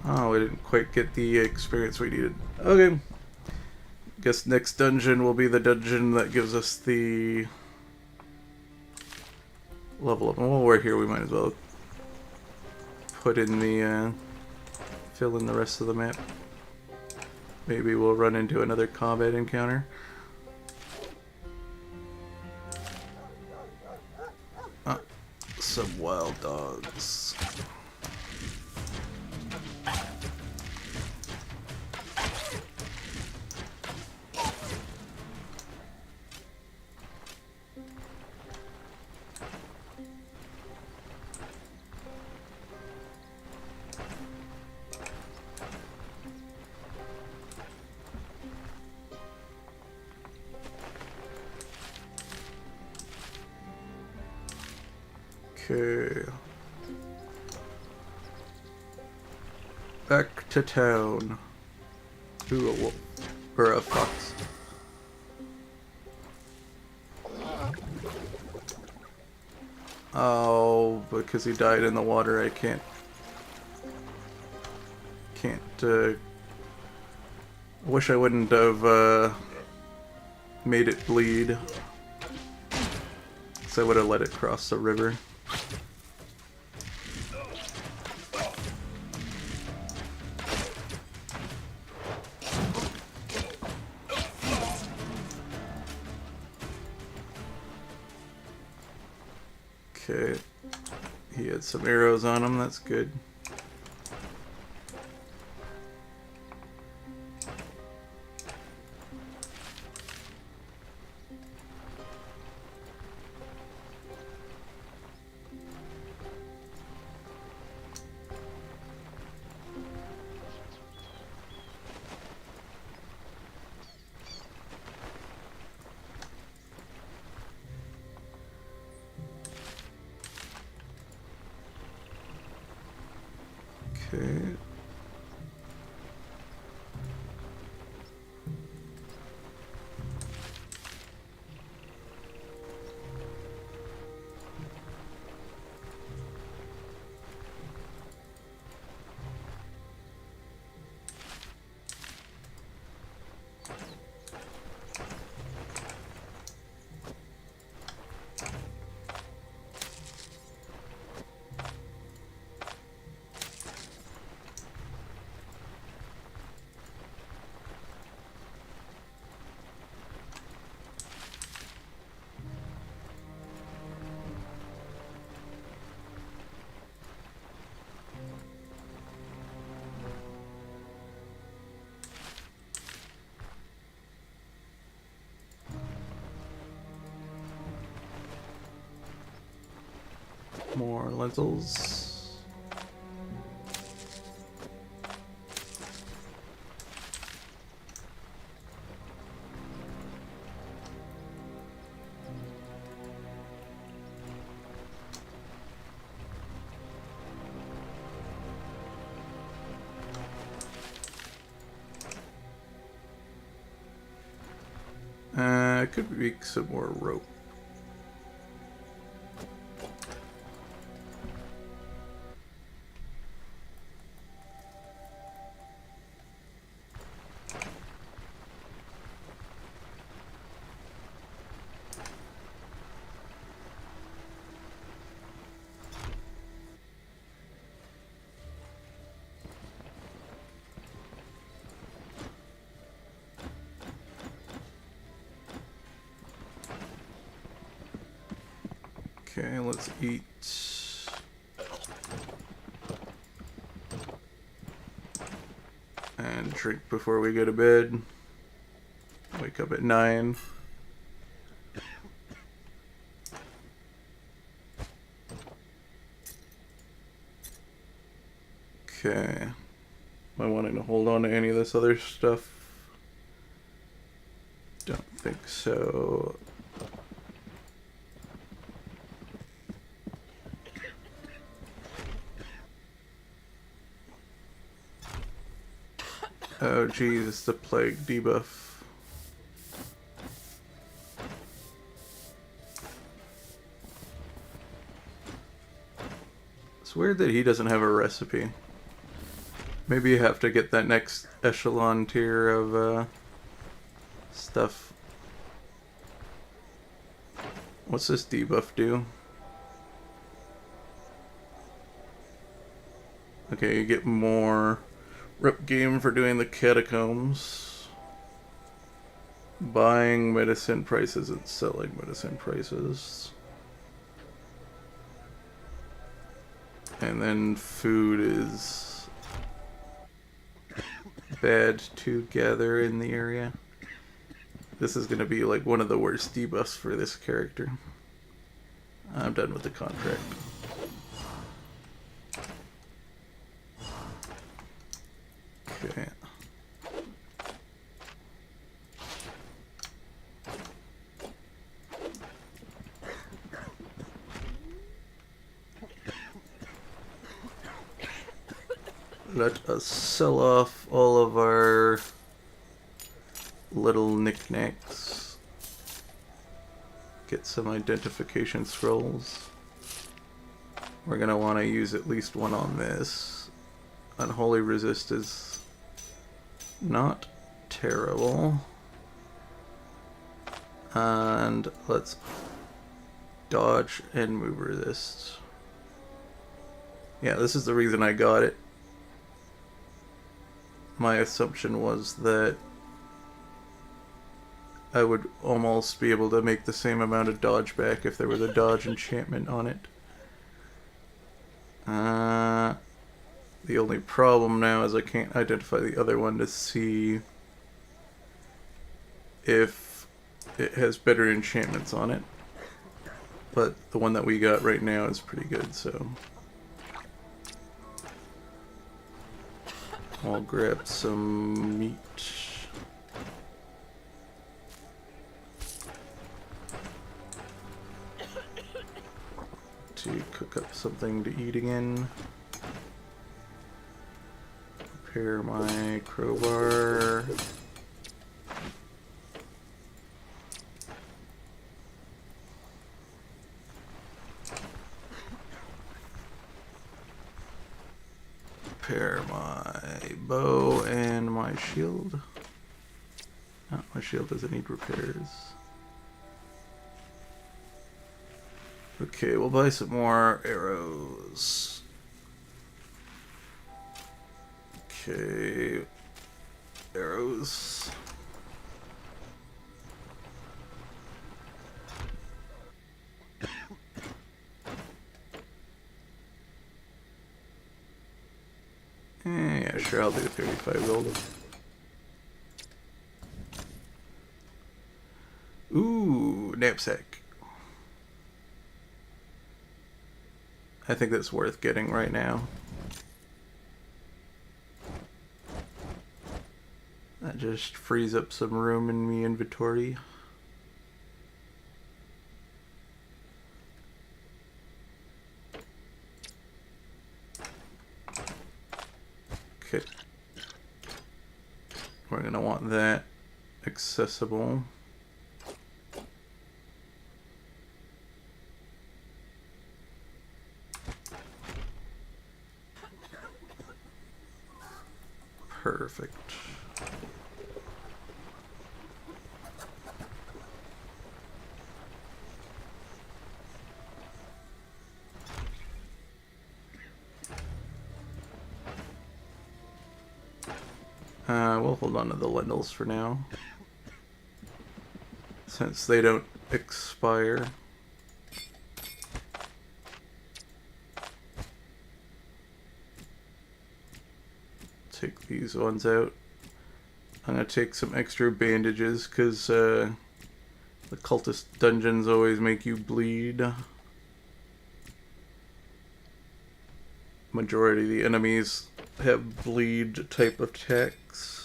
Oh, we didn't quite get the experience we needed. Okay. Guess next dungeon will be the dungeon that gives us the level up. And while we're here, we might as well put in the, fill in the rest of the map. Maybe we'll run into another combat encounter. Some wild dogs. Okay. Back to town. Ooh, a wolf. Or a fox. Oh, because he died in the water, I can't... I wish I wouldn't have, made it bleed. So I would have let it cross the river. Okay. He had some arrows on him, that's good. Okay. More lentils. Could make some more rope. Okay, let's eat. And drink before we go to bed. Wake up at 9. Okay. Am I wanting to hold on to any of this other stuff? Don't think so. Oh geez, the plague debuff. It's weird that he doesn't have a recipe. Maybe you have to get that next echelon tier of stuff. What's this debuff do? Okay, you get more rep game for doing the catacombs. Buying medicine prices and selling medicine prices. And then food is bad to gather in the area. This is going to be like one of the worst debuffs for this character. I'm done with the contract. Okay. Let us sell off all of our little knickknacks. Get some identification scrolls. We're gonna want to use at least one on this. Unholy resist is not terrible. And let's dodge and move resist. Yeah, this is the reason I got it. My assumption was that I would almost be able to make the same amount of dodge back if there was a dodge enchantment on it. The only problem now is I can't identify the other one to see if it has better enchantments on it. But the one that we got right now is pretty good, so I'll grab some meat. To cook up something to eat again. Prepare my crowbar. Prepare my bow and my shield. Oh, my shield doesn't need repairs. Okay, we'll buy some more arrows. Okay, arrows. Yeah, sure, I'll do 35 gold. Ooh, knapsack. I think that's worth getting right now. That just frees up some room in the inventory. Okay. We're gonna want that accessible. Perfect. We'll hold on to the lentils for now, since they don't expire. Take these ones out. I'm gonna take some extra bandages because the cultist dungeons always make you bleed. Majority of the enemies have bleed type of attacks.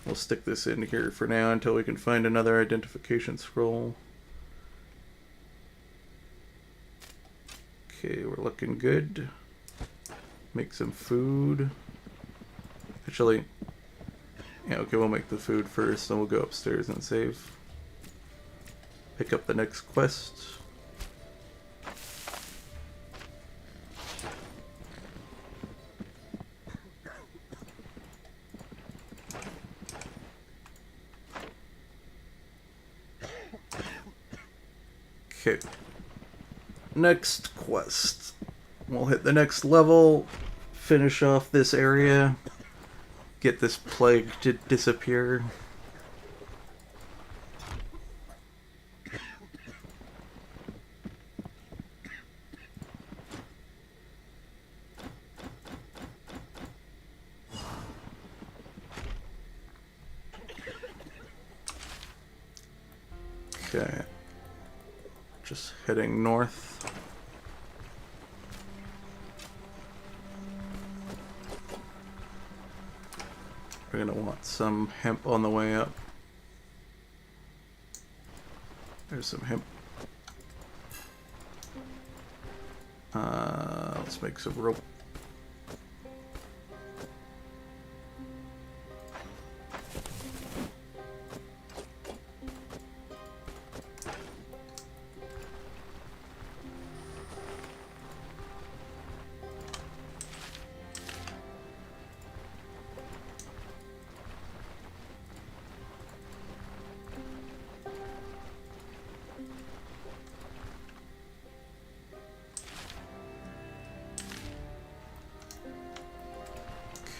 We'll stick this in here for now until we can find another identification scroll. Okay, we're looking good. Make some food. Actually, yeah, okay, we'll make the food first, then we'll go upstairs and save. Pick up the next quest. Okay. Next quest. We'll hit the next level, finish off this area, get this plague to disappear. Okay. Just heading north. We're gonna want some hemp on the way up. There's some hemp. Let's make some rope.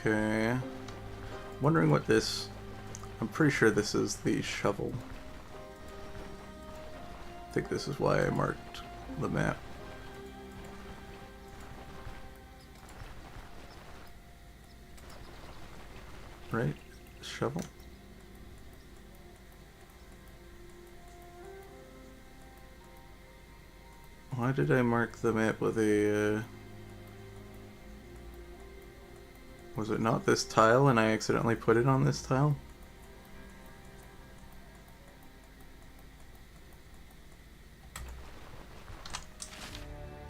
Okay. Wondering what this... I'm pretty sure this is the shovel. I think this is why I marked the map. Right? Shovel? Why did I mark the map with a... Was it not this tile and I accidentally put it on this tile?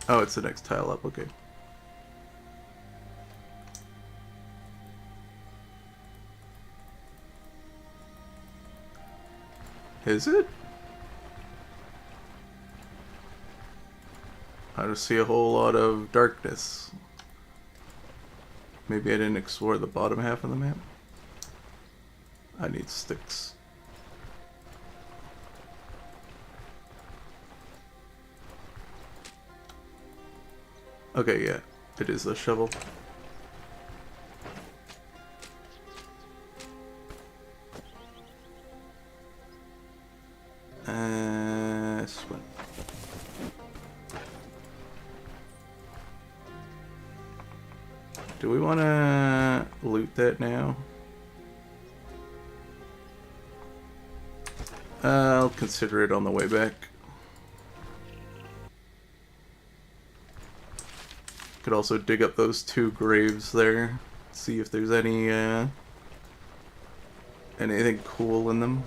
Oh, it's the next tile up, okay. Is it? I just see a whole lot of darkness. Maybe I didn't explore the bottom half of the map. I need sticks. Okay, yeah, it is the shovel. Swim. Do we want to loot that now? I'll consider it on the way back. Could also dig up those 2 graves there. See if there's any anything cool in them.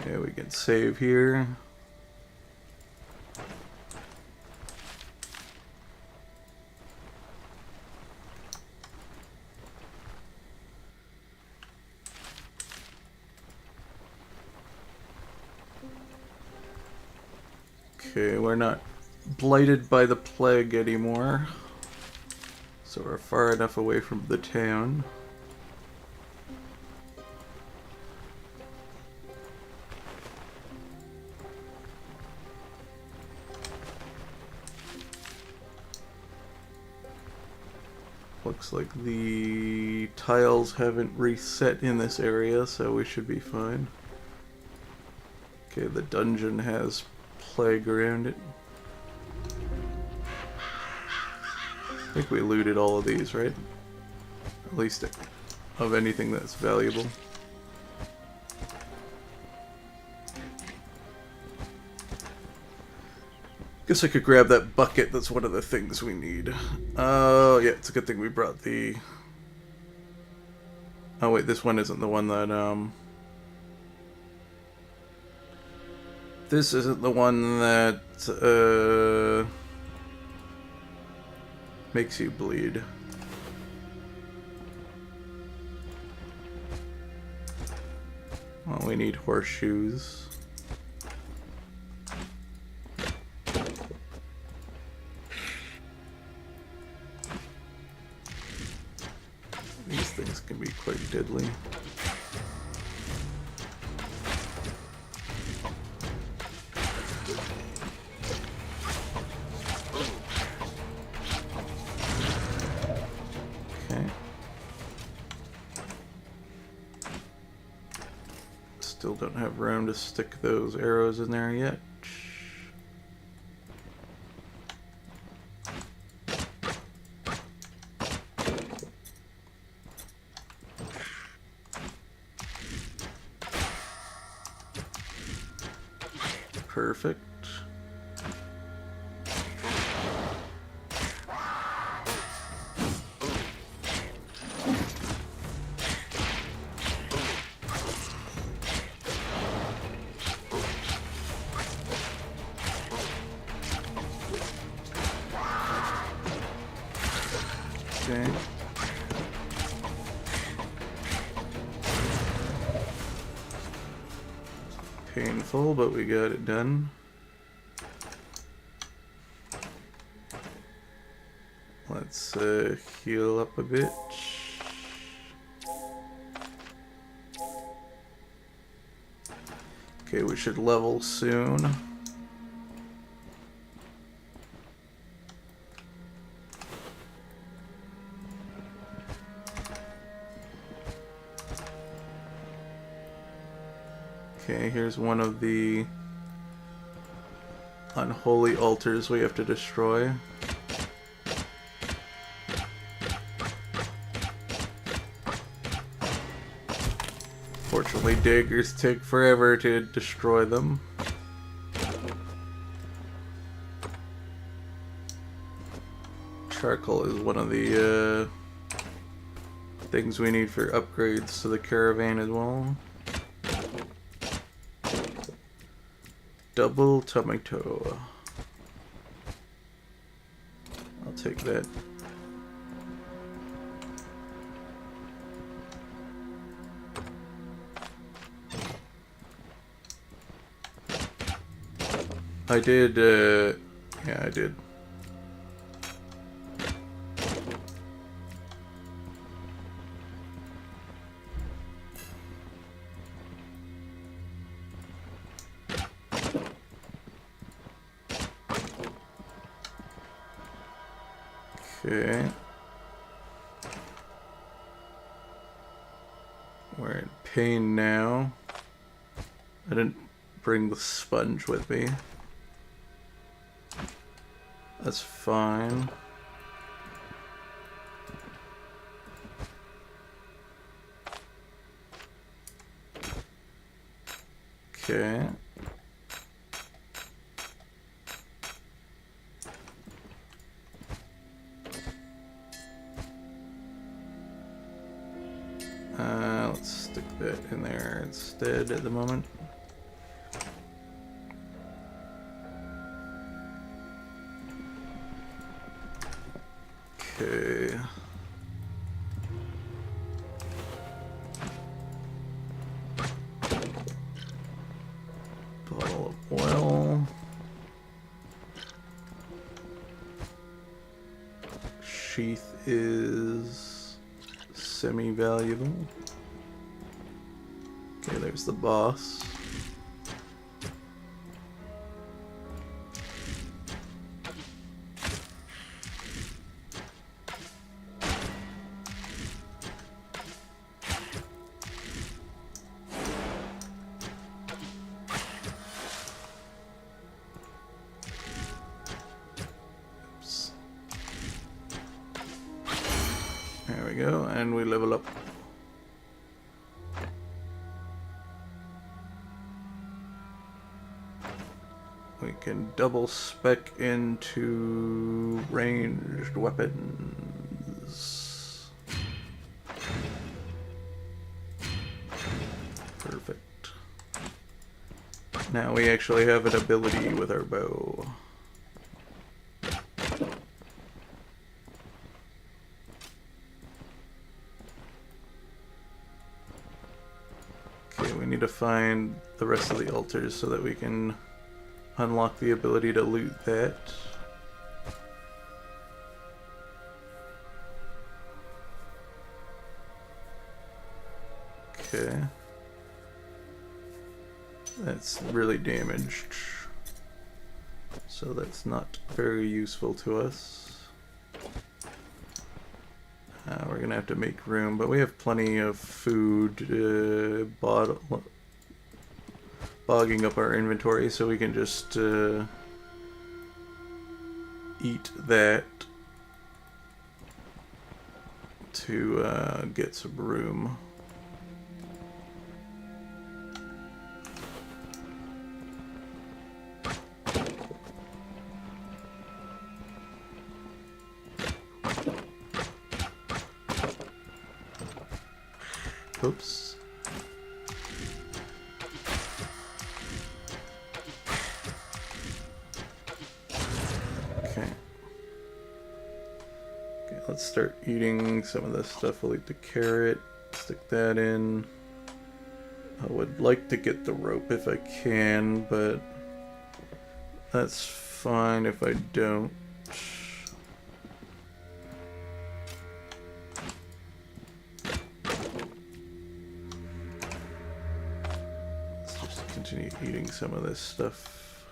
Okay, we can save here. Okay, we're not blighted by the plague anymore, so we're far enough away from the town. Looks like the tiles haven't reset in this area, so we should be fine. Okay, the dungeon has plague around it. I think we looted all of these, right? At least of anything that's valuable. Guess I could grab that bucket, that's one of the things we need. Yeah, it's a good thing we brought the... Oh wait, this one isn't the one that, This isn't the one that, makes you bleed. Well, we need horseshoes. Still don't have room to stick those arrows in there yet. Perfect. Okay. Painful, but we got it done. Let's heal up a bit. Okay, we should level soon. Okay, here's one of the unholy altars we have to destroy. Fortunately, daggers take forever to destroy them. Charcoal is one of the things we need for upgrades to the caravan as well. Double tomato. I'll take that. I did, yeah, I did. Okay. We're in pain now. I didn't bring the sponge with me. That's fine. Okay. Let's stick that in there instead at the moment. Okay. Bottle of oil. Sheath is semi-valuable. Okay, there's the boss. There we go, and we level up. We can double spec into ranged weapons. Perfect. Now we actually have an ability with our bow. We need to find the rest of the altars so that we can unlock the ability to loot that. Okay. That's really damaged. So that's not very useful to us. We're gonna have to make room, but we have plenty of food, bogging up our inventory, so we can just eat that to get some room. Oops. Okay. Okay, let's start eating some of this stuff. We'll eat the carrot, stick that in. I would like to get the rope if I can, but that's fine if I don't. Continue eating some of this stuff.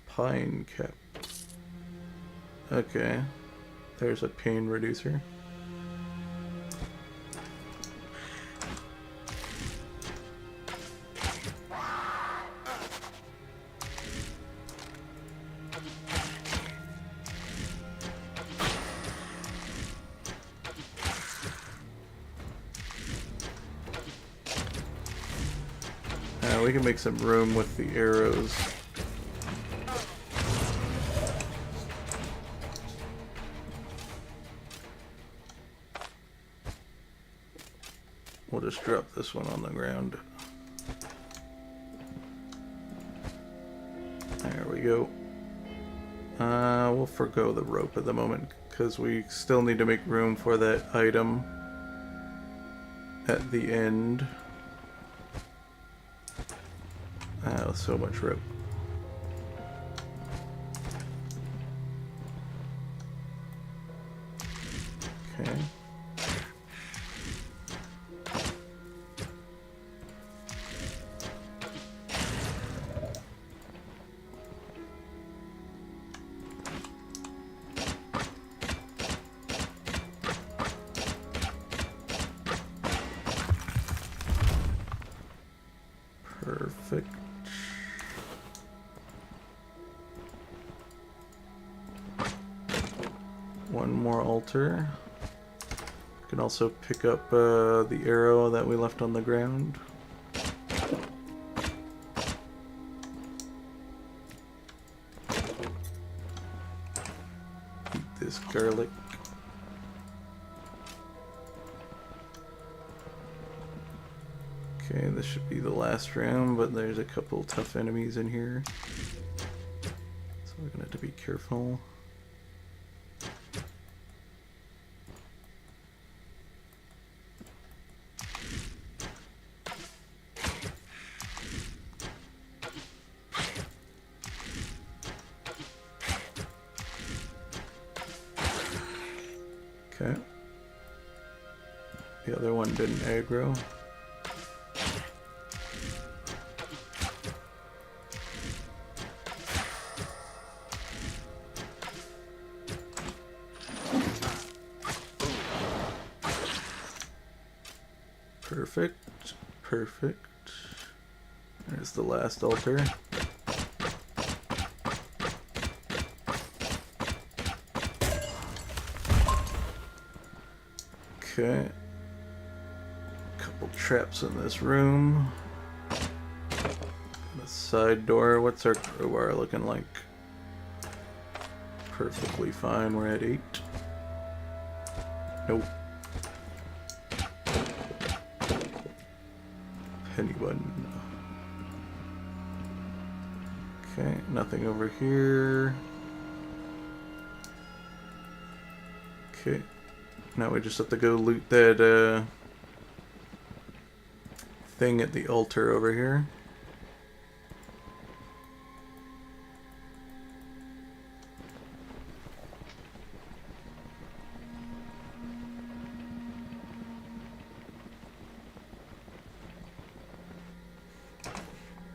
Pine cap. Okay. There's a pain reducer. We can make some room with the arrows. We'll just drop this one on the ground. There we go. We'll forgo the rope at the moment because we still need to make room for that item at the end. Oh, so much rope. Okay. Perfect. One more altar. You can also pick up the arrow that we left on the ground. Eat this garlic. Okay, this should be the last room, but there's a couple tough enemies in here. So we're gonna have to be careful. Okay. The other one didn't aggro. Perfect. Perfect. There's the last altar. Okay. Couple traps in this room. The side door. What's our crowbar looking like? Perfectly fine. We're at 8. Nope. Penny button. Okay, nothing over here. Okay. Now we just have to go loot that thing at the altar over here.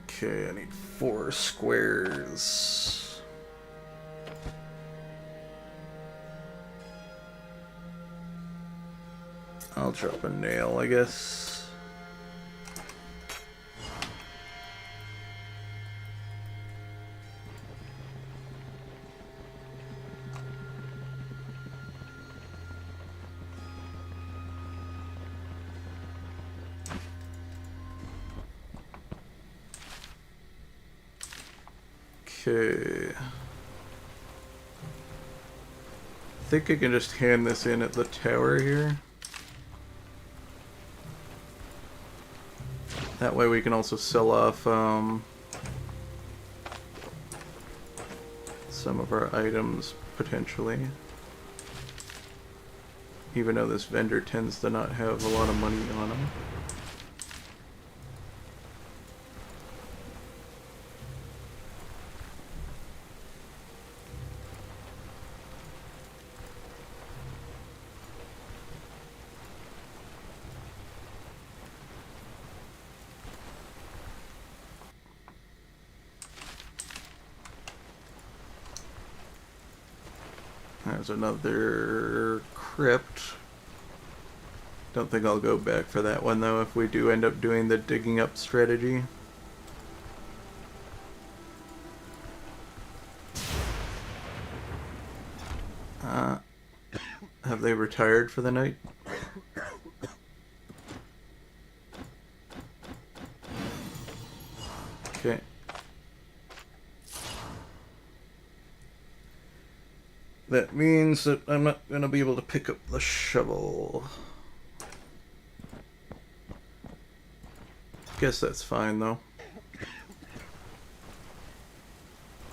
Okay, I need 4 squares. I'll drop a nail, I guess. Okay. I think I can just hand this in at the tower here. That way we can also sell off some of our items, potentially. Even though this vendor tends to not have a lot of money on him. There's another crypt. Don't think I'll go back for that one though if we do end up doing the digging up strategy. Have they retired for the night? Okay. That means that I'm not going to be able to pick up the shovel. Guess that's fine though.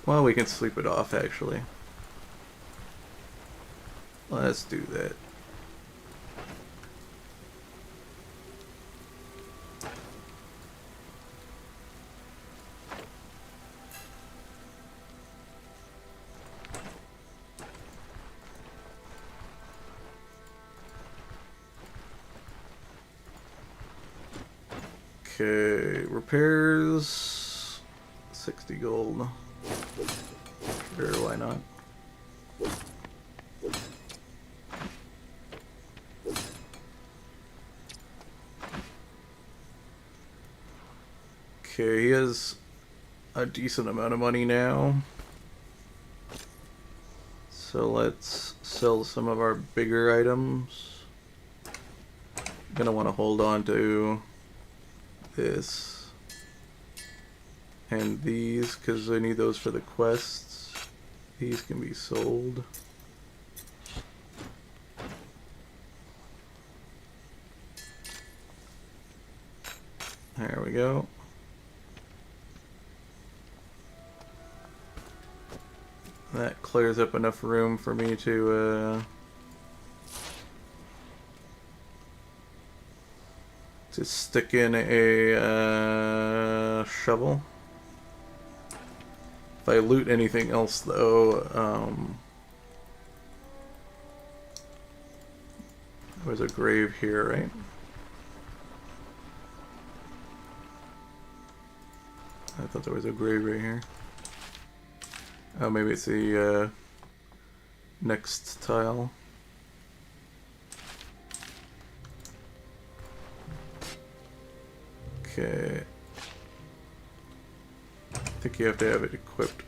Well, we can sleep it off actually. Let's do that. Okay, repairs, 60 gold. Sure, why not? Okay, he has a decent amount of money now. So let's sell some of our bigger items. Gonna want to hold on to this and these because I need those for the quests. These can be sold. There we go. That clears up enough room for me to stick in a shovel. If I loot anything else though, there's a grave here, right? I thought there was a grave right here. Oh, maybe it's the next tile. Okay. I think you have to have it equipped.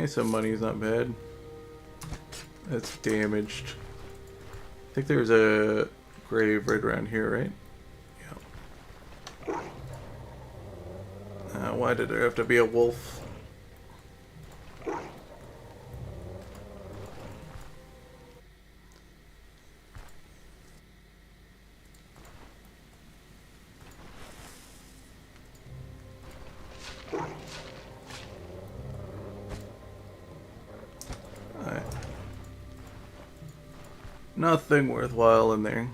Some money's not bad. That's damaged. I think there's a grave right around here, right? Yeah. Why did there have to be a wolf? Nothing worthwhile in there.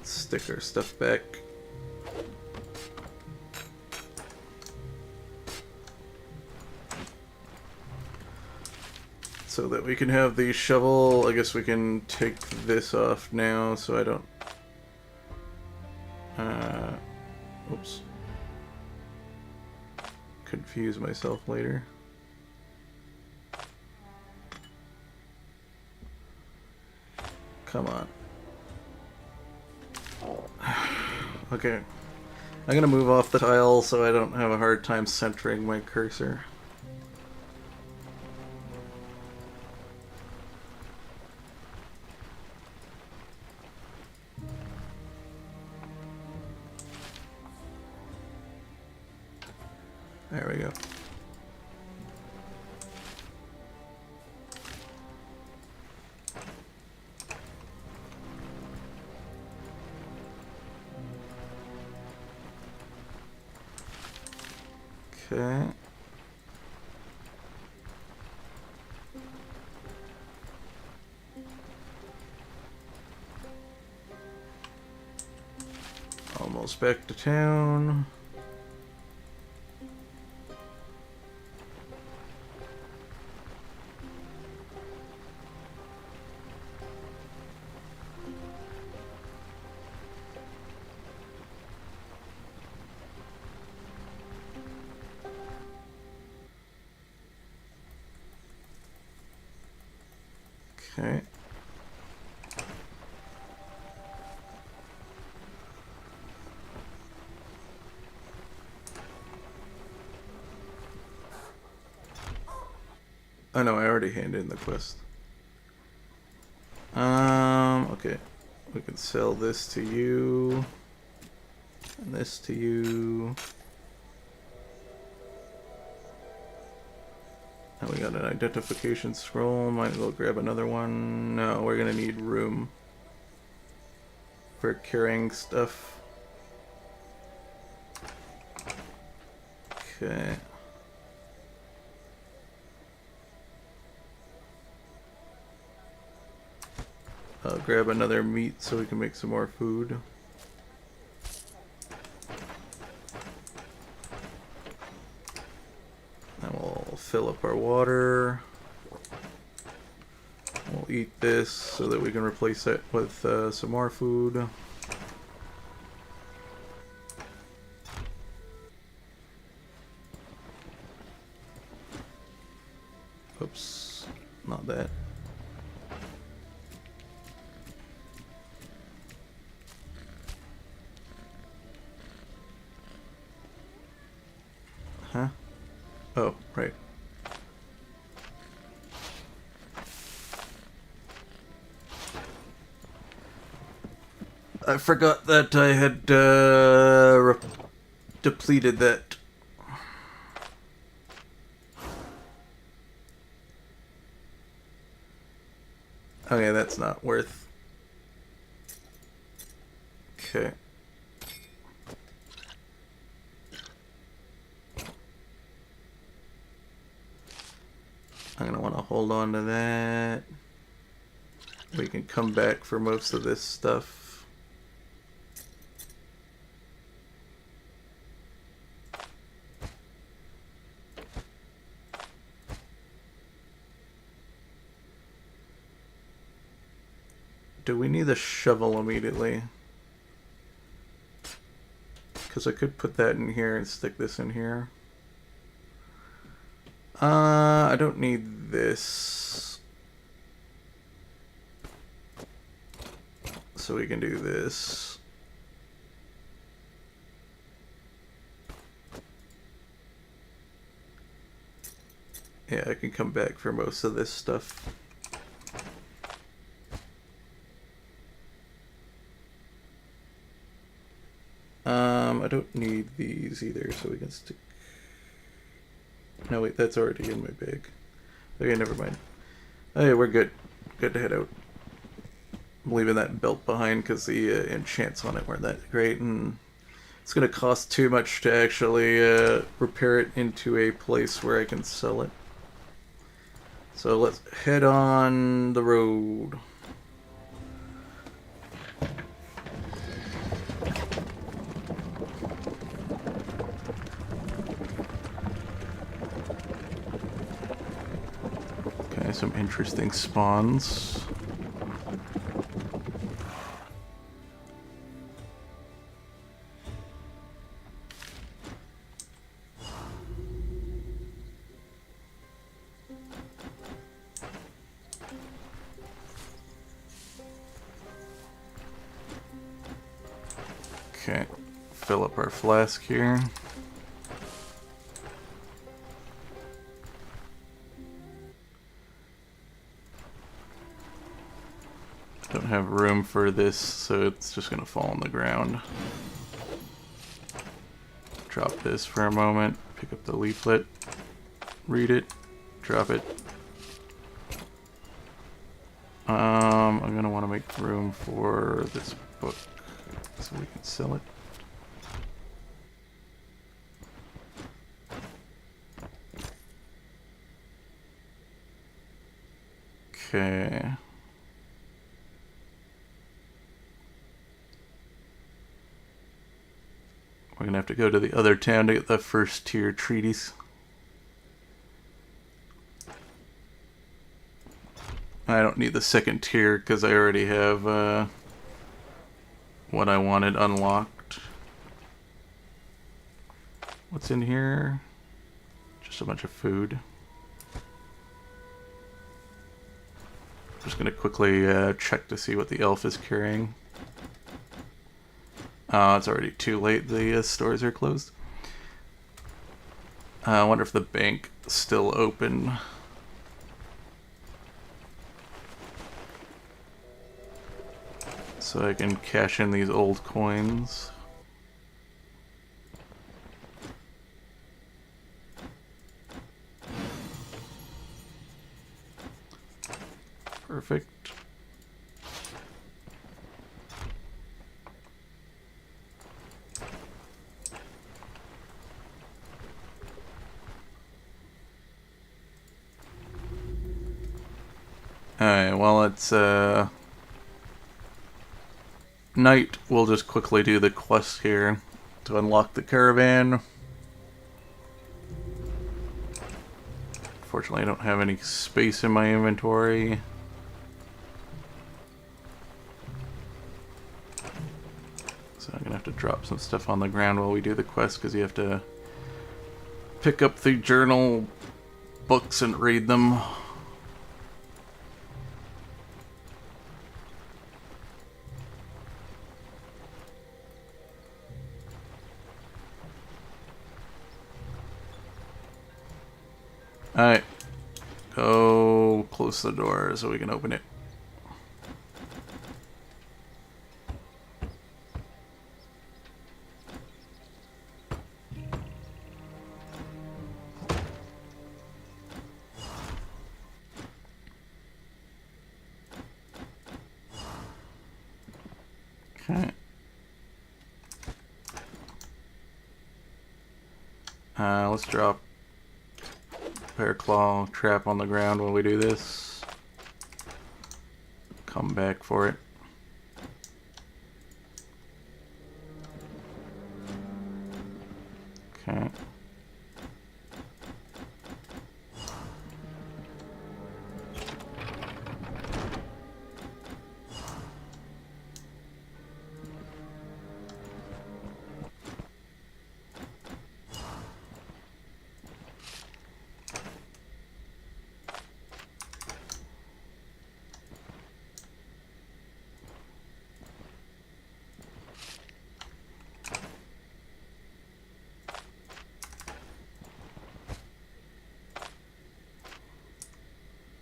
Stick our stuff back. So that we can have the shovel. I guess we can take this off now so I don't... oops. Confuse myself later. Come on. Okay. I'm gonna move off the tile so I don't have a hard time centering my cursor. There we go. Okay. Almost back to town. Okay. Oh no, I already handed in the quest. Okay. We can sell this to you. And this to you. And we got an identification scroll. Might as well grab another one. No, we're gonna need room for carrying stuff. Okay. I'll grab another meat so we can make some more food. And we'll fill up our water. We'll eat this so that we can replace it with some more food. Oops, not that. Huh? Oh, right. I forgot that I had depleted that. Okay, that's not worth. Okay. I'm gonna want to hold on to that. We can come back for most of this stuff. Do we need a shovel immediately? Because I could put that in here and stick this in here. I don't need this. So we can do this. Yeah, I can come back for most of this stuff. I don't need these either, so we can stick... No, wait, that's already in my bag. Okay, never mind. Okay, we're good. Good to head out. I'm leaving that belt behind because the enchants on it weren't that great, and it's going to cost too much to actually repair it into a place where I can sell it. So let's head on the road. Okay, some interesting spawns. Okay, fill up our flask here. Don't have room for this, so it's just gonna fall on the ground. Drop this for a moment. Pick up the leaflet, read it, drop it. I'm gonna want to make room for this book so we can sell it. Okay. We're gonna have to go to the other town to get the first tier treaties. I don't need the second tier because I already have what I wanted unlocked. What's in here? Just a bunch of food. Just gonna quickly check to see what the elf is carrying. It's already too late. The stores are closed. I wonder if the bank is still open. So I can cash in these old coins. Perfect. Alright, well it's night. We'll just quickly do the quest here to unlock the caravan. Unfortunately, I don't have any space in my inventory. So I'm gonna have to drop some stuff on the ground while we do the quest because you have to pick up the journal books and read them. Alright. Go close the door so we can open it. Okay. Let's drop Bear Claw trap on the ground while we do this. Come back for it. Okay.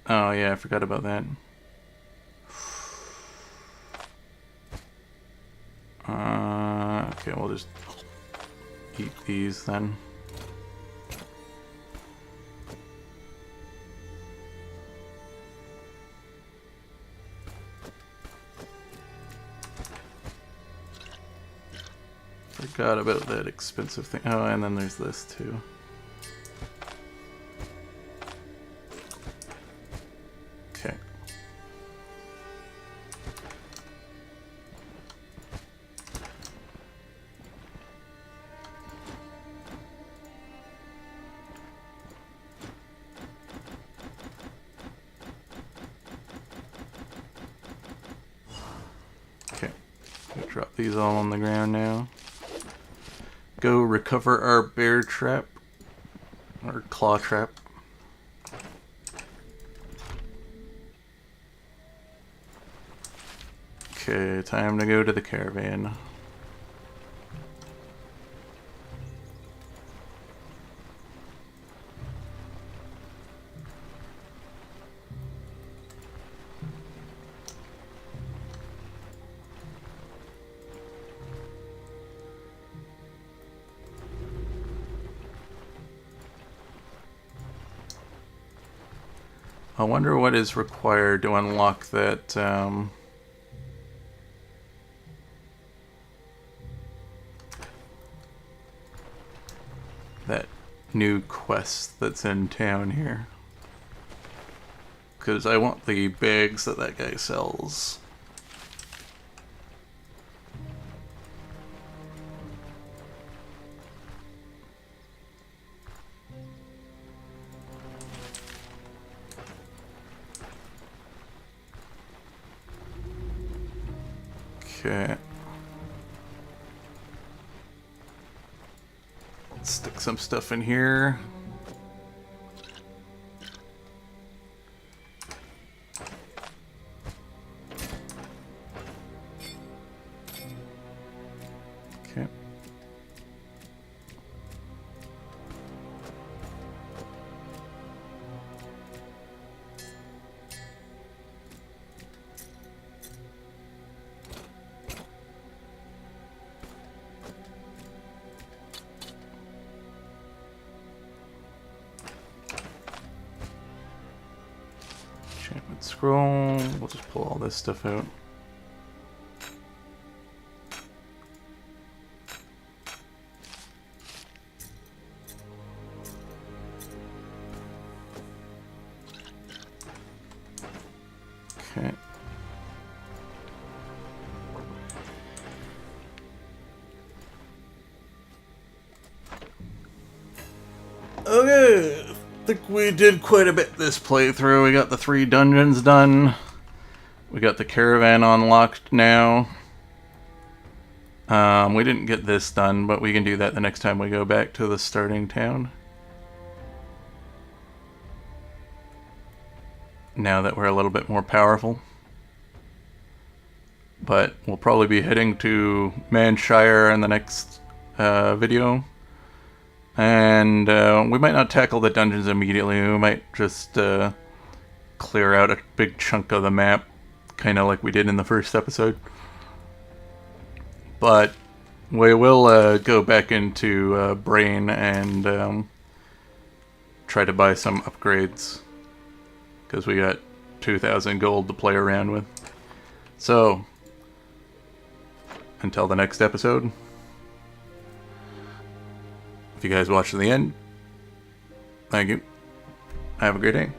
Oh yeah, I forgot about that. Okay, we'll just eat these then. Forgot about that expensive thing. Oh, and then there's this too. Okay. Okay. We'll drop these all on the ground now. Go recover our bear trap. Or claw trap. Okay, time to go to the caravan. I wonder what is required to unlock that, that new quest that's in town here. Because I want the bags that guy sells. Okay. Let's stick some stuff in here. Okay. Enchantment scroll. We'll just pull all this stuff out. Okay. Okay. I think we did quite a bit this playthrough. We got the 3 dungeons done. We got the caravan unlocked now. We didn't get this done, but we can do that the next time we go back to the starting town. Now that we're a little bit more powerful. But we'll probably be heading to Manshire in the next video. And we might not tackle the dungeons immediately. We might just clear out a big chunk of the map, kind of like we did in the first episode. But we will go back into Brain and try to buy some upgrades, because we got 2,000 gold to play around with. So, until the next episode, if you guys watched to the end, thank you. Have a great day.